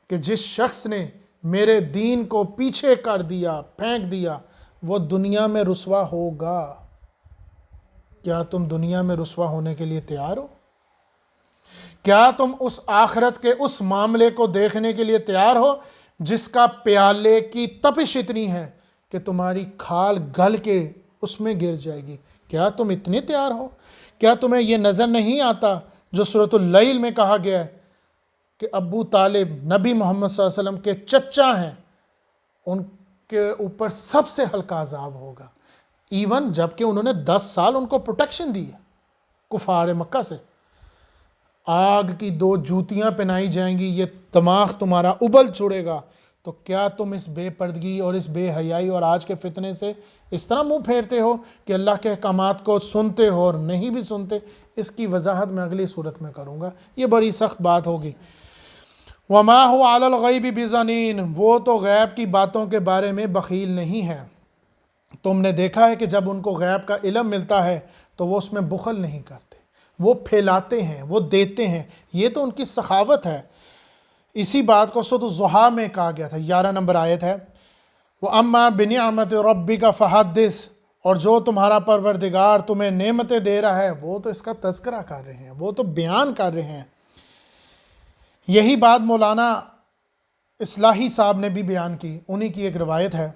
کہ جس شخص نے میرے دین کو پیچھے کر دیا، پھینک دیا، وہ دنیا میں رسوا ہوگا۔ کیا تم دنیا میں رسوا ہونے کے لیے تیار ہو؟ کیا تم اس آخرت کے اس معاملے کو دیکھنے کے لیے تیار ہو جس کا پیالے کی تپش اتنی ہے کہ تمہاری کھال گل کے اس میں گر جائے گی؟ کیا تم اتنے تیار ہو؟ کیا تمہیں یہ نظر نہیں آتا جو سورۃ اللیل میں کہا گیا ہے کہ ابو طالب نبی محمد صلی اللہ علیہ وسلم کے چچا ہیں، ان کے اوپر سب سے ہلکا عذاب ہوگا، ایون جبکہ انہوں نے 10 سال ان کو پروٹیکشن دی ہے کفار مکہ سے۔ آگ کی 2 جوتیاں پہنائی جائیں گی، یہ دماغ تمہارا ابل چھڑے گا۔ تو کیا تم اس بے پردگی اور اس بے حیائی اور آج کے فتنے سے اس طرح منہ پھیرتے ہو کہ اللہ کے احکامات کو سنتے ہو اور نہیں بھی سنتے؟ اس کی وضاحت میں اگلی صورت میں کروں گا، یہ بڑی سخت بات ہوگی۔ وَمَا هُوَ عَلَى الْغَيْبِ بِضَنِينٍ، وہ تو غیب کی باتوں کے بارے میں بخیل نہیں ہے۔ تم نے دیکھا ہے کہ جب ان کو غیب کا علم ملتا ہے تو وہ اس میں بخل نہیں کرتے، وہ پھیلاتے ہیں، وہ دیتے ہیں، یہ تو ان کی سخاوت ہے۔ اسی بات کو سورۃ الضحیٰ میں کہا گیا تھا، 11 نمبر آیت ہے، وَأَمَّا بِنِعْمَةِ رَبِّكَ فَحَدِّثْ، اور جو تمہارا پروردگار تمہیں نعمتیں دے رہا ہے وہ تو اس کا تذکرہ کر رہے ہیں، وہ تو بیان کر رہے ہیں۔ یہی بات مولانا اصلاحی صاحب نے بھی بیان کی، انہی کی ایک روایت ہے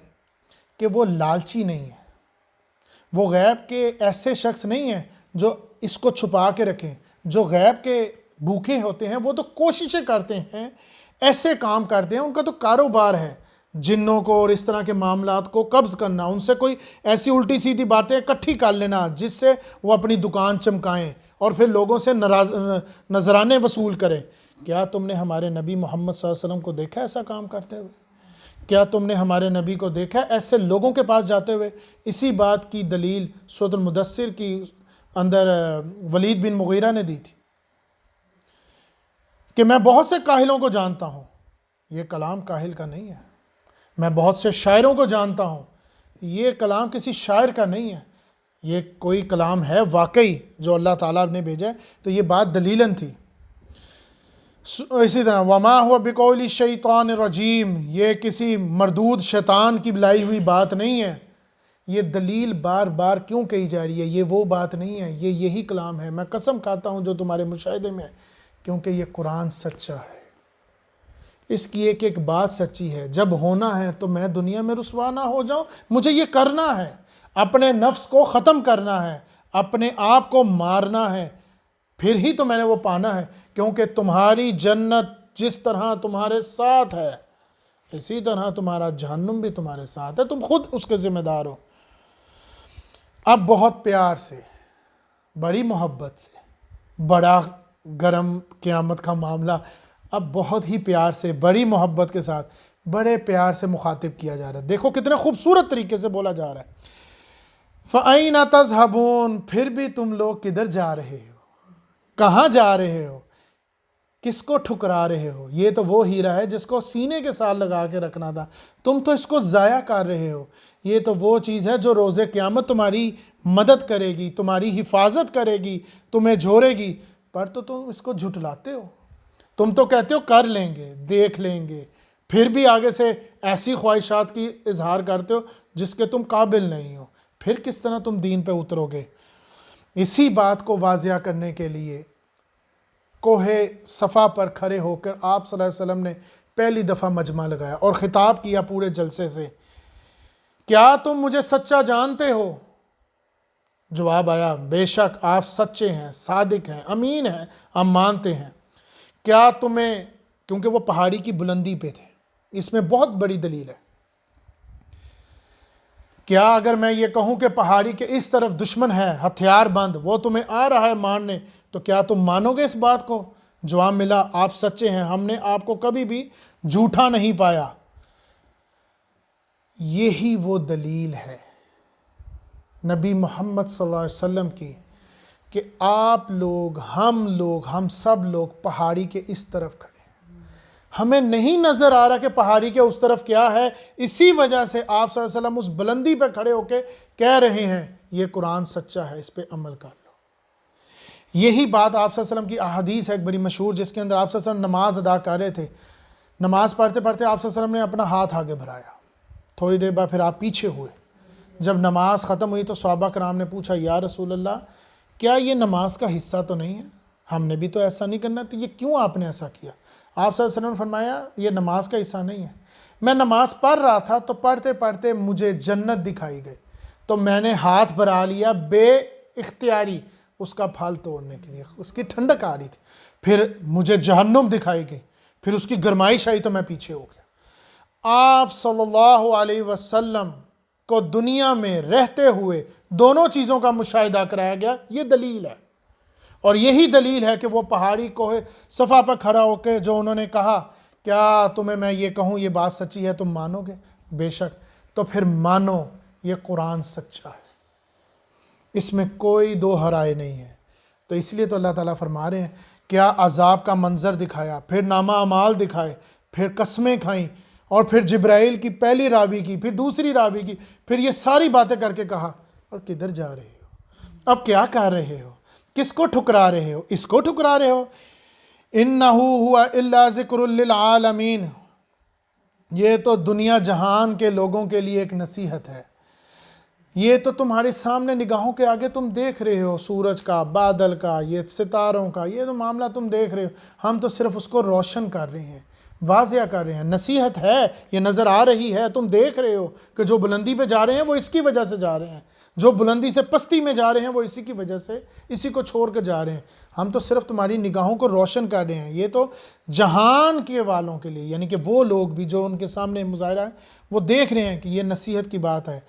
کہ وہ لالچی نہیں ہے، وہ غیب کے ایسے شخص نہیں ہیں جو اس کو چھپا کے رکھیں۔ جو غیب کے بھوکے ہوتے ہیں وہ تو کوششیں کرتے ہیں، ایسے کام کرتے ہیں، ان کا تو کاروبار ہے جنوں کو اور اس طرح کے معاملات کو قبض کرنا، ان سے کوئی ایسی الٹی سیدھی باتیں اکٹھی کر لینا جس سے وہ اپنی دکان چمکائیں اور پھر لوگوں سے نذرانے وصول کریں۔ کیا تم نے ہمارے نبی محمد صلی اللہ علیہ وسلم کو دیکھا ایسا کام کرتے ہوئے؟ کیا تم نے ہمارے نبی کو دیکھا؟ ایسے لوگوں کے پاس جاتے ہوئے اسی بات کی دلیل سورۃ المدثر کی اندر ولید بن مغیرہ نے دی تھی کہ میں بہت سے کاہلوں کو جانتا ہوں. یہ کلام کاہل کا نہیں ہے. میں بہت سے شاعروں کو جانتا ہوں. یہ کلام کسی شاعر کا نہیں ہے. یہ کوئی کلام ہے واقعی جو اللہ تعالیٰ نے بھیجا ہے. تو یہ بات دلیلاً تھی. اسی طرح وما هو بقول الشیطان الرجیم، یہ کسی مردود شیطان کی لائی ہوئی بات نہیں ہے. یہ دلیل بار بار کیوں کہی جا رہی ہے؟ یہ وہ بات نہیں ہے، یہ یہی کلام ہے. میں قسم کھاتا ہوں جو تمہارے مشاہدے میں ہے، کیونکہ یہ قرآن سچا ہے. اس کی ایک ایک بات سچی ہے. جب ہونا ہے تو میں دنیا میں رسوا نہ ہو جاؤں. مجھے یہ کرنا ہے، اپنے نفس کو ختم کرنا ہے، اپنے آپ کو مارنا ہے، پھر ہی تو میں نے وہ پانا ہے. کیونکہ تمہاری جنت جس طرح تمہارے ساتھ ہے اسی طرح تمہارا جہنم بھی تمہارے ساتھ ہے. تم خود اس کے ذمہ دار ہو. اب بہت پیار سے، بڑی محبت سے، بڑا گرم قیامت کا معاملہ اب بہت ہی پیار سے، بڑی محبت کے ساتھ، بڑے پیار سے مخاطب کیا جا رہا ہے. دیکھو کتنے خوبصورت طریقے سے بولا جا رہا ہے. فَأَيْنَ تَذْهَبُونَ، پھر بھی تم لوگ کدھر جا رہے ہو؟ کہاں جا رہے ہو؟ کس کو ٹھکرا رہے ہو؟ یہ تو وہ ہیرا ہے جس کو سینے کے ساتھ لگا کے رکھنا تھا، تم تو اس کو ضائع کر رہے ہو. یہ تو وہ چیز ہے جو روز قیامت تمہاری مدد کرے گی، تمہاری حفاظت کرے گی، تمہیں جھوڑے گی، پر تو تم اس کو جھٹلاتے ہو. تم تو کہتے ہو کر لیں گے، دیکھ لیں گے، پھر بھی آگے سے ایسی خواہشات کی اظہار کرتے ہو جس کے تم قابل نہیں ہو. پھر کس طرح تم دین پہ اترو گے؟ اسی بات کو واضح کرنے کے لیے کوہ صفا پر کھڑے ہو کر آپ صلی اللہ علیہ وسلم نے پہلی دفعہ مجمع لگایا اور خطاب کیا پورے جلسے سے. کیا تم مجھے سچا جانتے ہو؟ جواب آیا، بے شک آپ سچے ہیں، صادق ہیں، امین ہیں، ہم مانتے ہیں. کیا تمہیں، کیونکہ وہ پہاڑی کی بلندی پہ تھے، اس میں بہت بڑی دلیل ہے. کیا اگر میں یہ کہوں کہ پہاڑی کے اس طرف دشمن ہے، ہتھیار بند، وہ تمہیں آ رہا ہے مارنے، تو کیا تم مانو گے اس بات کو؟ جواب ملا، آپ سچے ہیں، ہم نے آپ کو کبھی بھی جھوٹا نہیں پایا. یہی وہ دلیل ہے نبی محمد صلی اللہ علیہ وسلم کی کہ آپ لوگ، ہم سب لوگ پہاڑی کے اس طرف کھڑے ہیں. ہمیں نہیں نظر آ رہا کہ پہاڑی کے اس طرف کیا ہے. اسی وجہ سے آپ صلی اللہ علیہ وسلم اس بلندی پہ کھڑے ہو کے کہہ رہے ہیں یہ قرآن سچا ہے، اس پہ عمل کر لو. یہی بات آپ صلی اللہ علیہ وسلم کی احادیث ہے ایک بڑی مشہور، جس کے اندر آپ صلی اللہ علیہ وسلم نماز ادا کر رہے تھے. نماز پڑھتے پڑھتے آپ صلی اللہ علیہ وسلم نے اپنا ہاتھ آگے بڑھایا، تھوڑی دیر بعد پھر آپ پیچھے ہوئے. جب نماز ختم ہوئی تو صحابہ کرام نے پوچھا، یا رسول اللہ کیا یہ نماز کا حصہ تو نہیں ہے؟ ہم نے بھی تو ایسا نہیں کرنا، تو یہ کیوں آپ نے ایسا کیا؟ آپ صلی اللہ علیہ وسلم نے فرمایا یہ نماز کا حصہ نہیں ہے. میں نماز پڑھ رہا تھا تو پڑھتے پڑھتے مجھے جنت دکھائی گئی، تو میں نے ہاتھ بڑھا لیا بے اختیاری اس کا پھل توڑنے کے لیے. اس کی ٹھنڈک آ رہی تھی. پھر مجھے جہنم دکھائی گئی، پھر اس کی گرمائش آئی تو میں پیچھے ہو گیا. آپ صلی اللہ علیہ وسلم کو دنیا میں رہتے ہوئے دونوں چیزوں کا مشاہدہ کرایا گیا. یہ دلیل ہے، اور یہی دلیل ہے کہ وہ پہاڑی کوہ صفا پر کھڑا ہو کے جو انہوں نے کہا، کیا تمہیں میں یہ کہوں یہ بات سچی ہے، تم مانو گے؟ بے شک. تو پھر مانو یہ قرآن سچا ہے، اس میں کوئی دو رائے نہیں ہے. تو اس لیے تو اللہ تعالیٰ فرما رہے ہیں، کیا عذاب کا منظر دکھایا، پھر نامہ اعمال دکھائے، پھر قسمیں کھائیں، اور پھر جبرائیل کی پہلی راوی کی، پھر دوسری راوی کی، پھر یہ ساری باتیں کر کے کہا، اور کدھر جا رہے ہو؟ اب کیا کر رہے ہو؟ کس کو ٹھکرا رہے ہو؟ اس کو ٹھکرا رہے ہو. اِنَّهُ هُوَ إِلَّا ذِكْرٌ لِّلْعَالَمِينَ، یہ تو دنیا جہان کے لوگوں کے لیے ایک نصیحت ہے. یہ تو تمہارے سامنے نگاہوں کے آگے تم دیکھ رہے ہو، سورج کا، بادل کا، یہ ستاروں کا، یہ تو معاملہ تم دیکھ رہے ہو. ہم تو صرف اس کو روشن کر رہے ہیں، واضح کر رہے ہیں. نصیحت ہے، یہ نظر آ رہی ہے، تم دیکھ رہے ہو کہ جو بلندی پہ جا رہے ہیں وہ اس کی وجہ سے جا رہے ہیں، جو بلندی سے پستی میں جا رہے ہیں وہ اسی کی وجہ سے اسی کو چھوڑ کر جا رہے ہیں. ہم تو صرف تمہاری نگاہوں کو روشن کر رہے ہیں. یہ تو جہان کے والوں کے لیے، یعنی کہ وہ لوگ بھی جو ان کے سامنے مظاہرہ ہے وہ دیکھ رہے ہیں کہ یہ نصیحت کی بات ہے.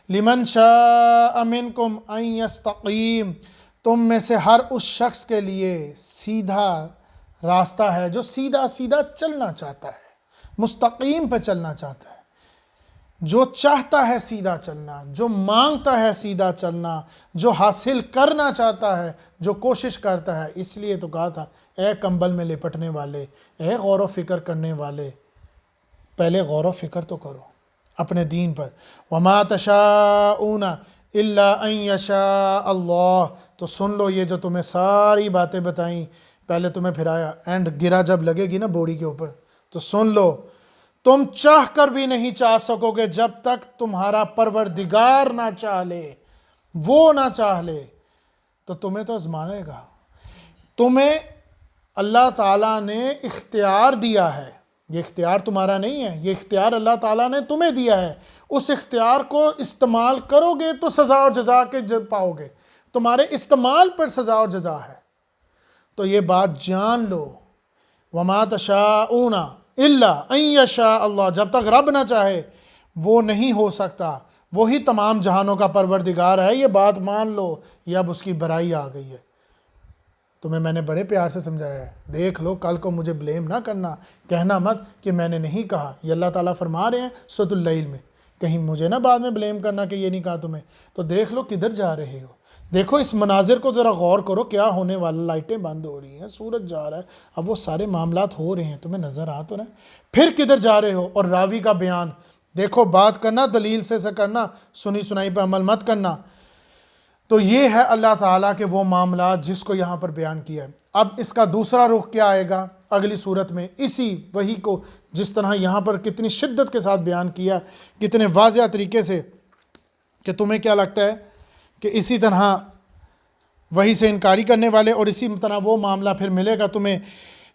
لمن شاء منکم ان یستقیم، تم میں سے ہر اس شخص کے لیے سیدھا راستہ ہے جو سیدھا سیدھا چلنا چاہتا ہے، مستقیم پہ چلنا چاہتا ہے. جو چاہتا ہے سیدھا چلنا، جو مانگتا ہے سیدھا چلنا، جو حاصل کرنا چاہتا ہے، جو کوشش کرتا ہے، اس لیے تو کہا تھا اے کمبل میں لپٹنے والے، اے غور و فکر کرنے والے، پہلے غور و فکر تو کرو اپنے دین پر۔ وَمَا تَشَاءُونَ إِلَّا أَن يَشَاءَ اللَّهُ۔ تو سن لو یہ جو تمہیں ساری باتیں بتائیں، پہلے تمہیں پھرایا، اینڈ گرا جب لگے گی نا بوڑی کے اوپر، تو سن لو، تم چاہ کر بھی نہیں چاہ سکو گے جب تک تمہارا پروردگار نہ چاہ لے، وہ نہ چاہ لے تو تمہیں تو آزمائے گا۔ تمہیں اللہ تعالیٰ نے اختیار دیا ہے، یہ اختیار تمہارا نہیں ہے، یہ اختیار اللہ تعالیٰ نے تمہیں دیا ہے۔ اس اختیار کو استعمال کرو گے تو سزا اور جزا کے پاؤ گے، تمہارے استعمال پر سزا اور جزا ہے۔ تو یہ بات جان لو، وَمَا تَشَاءُونَ إِلَّا أَن يَشَاءَ اللَّهُ، جب تک رب نہ چاہے وہ نہیں ہو سکتا، وہی تمام جہانوں کا پروردگار ہے، یہ بات مان لو، یہ اب اس کی برائی آ گئی ہے۔ تمہیں میں نے بڑے پیار سے سمجھایا ہے، دیکھ لو، کل کو مجھے بلیم نہ کرنا، کہنا مت کہ میں نے نہیں کہا۔ یہ اللہ تعالیٰ فرما رہے ہیں سورۃ اللیل میں، کہیں مجھے نہ بعد میں بلیم کرنا کہ یہ نہیں کہا تمہیں۔ تو دیکھ لو کدھر جا رہے ہو، دیکھو اس مناظر کو ذرا غور کرو، کیا ہونے والا، لائٹیں بند ہو رہی ہیں، سورج جا رہا ہے، اب وہ سارے معاملات ہو رہے ہیں، تمہیں نظر آ تو رہا ہے، پھر کدھر جا رہے ہو؟ اور راوی کا بیان دیکھو، بات کرنا دلیل سے کرنا، سنی سنائی پہ عمل مت کرنا۔ تو یہ ہے اللہ تعالیٰ کے وہ معاملات جس کو یہاں پر بیان کیا ہے۔ اب اس کا دوسرا رخ کیا آئے گا اگلی صورت میں، اسی وہی کو جس طرح یہاں پر کتنی شدت کے ساتھ بیان کیا، کتنے واضح طریقے سے، کہ تمہیں کیا لگتا ہے کہ اسی طرح وہی سے انکاری کرنے والے اور اسی طرح وہ معاملہ پھر ملے گا تمہیں،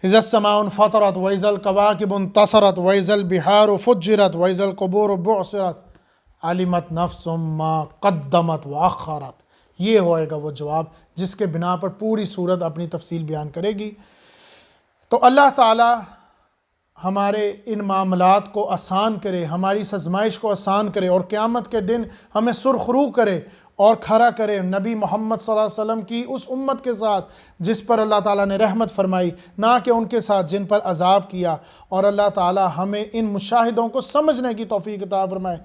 اذا السماء انفطرت واذا الكواكب انتصرت واذا البحار فجرت واذا القبور بعثرت علمت نفس ما قدمت واخرت۔ یہ ہوئے گا وہ جواب جس کے بنا پر پوری صورت اپنی تفصیل بیان کرے گی۔ تو اللہ تعالی ہمارے ان معاملات کو آسان کرے، ہماری اس آزمائش کو آسان کرے، اور قیامت کے دن ہمیں سرخرو کرے اور کھڑا کرے نبی محمد صلی اللہ علیہ وسلم کی اس امت کے ساتھ جس پر اللہ تعالیٰ نے رحمت فرمائی، نہ کہ ان کے ساتھ جن پر عذاب کیا۔ اور اللہ تعالیٰ ہمیں ان مشاہدوں کو سمجھنے کی توفیق عطا فرمائے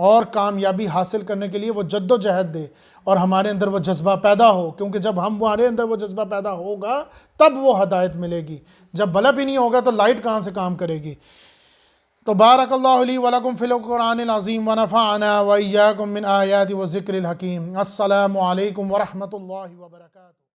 اور کامیابی حاصل کرنے کے لیے وہ جد و جہد دے، اور ہمارے اندر وہ جذبہ پیدا ہو، کیونکہ جب ہمارے اندر وہ جذبہ پیدا ہوگا تب وہ ہدایت ملے گی، جب بلب ہی نہیں ہوگا تو لائٹ کہاں سے کام کرے گی۔ تو بارک اللہ لی ولکم فی القرآن العظیم ونفعنا وإیاکم من آیات و ذکر الحکیم۔ السلام علیکم ورحمۃ اللہ وبرکاتہ۔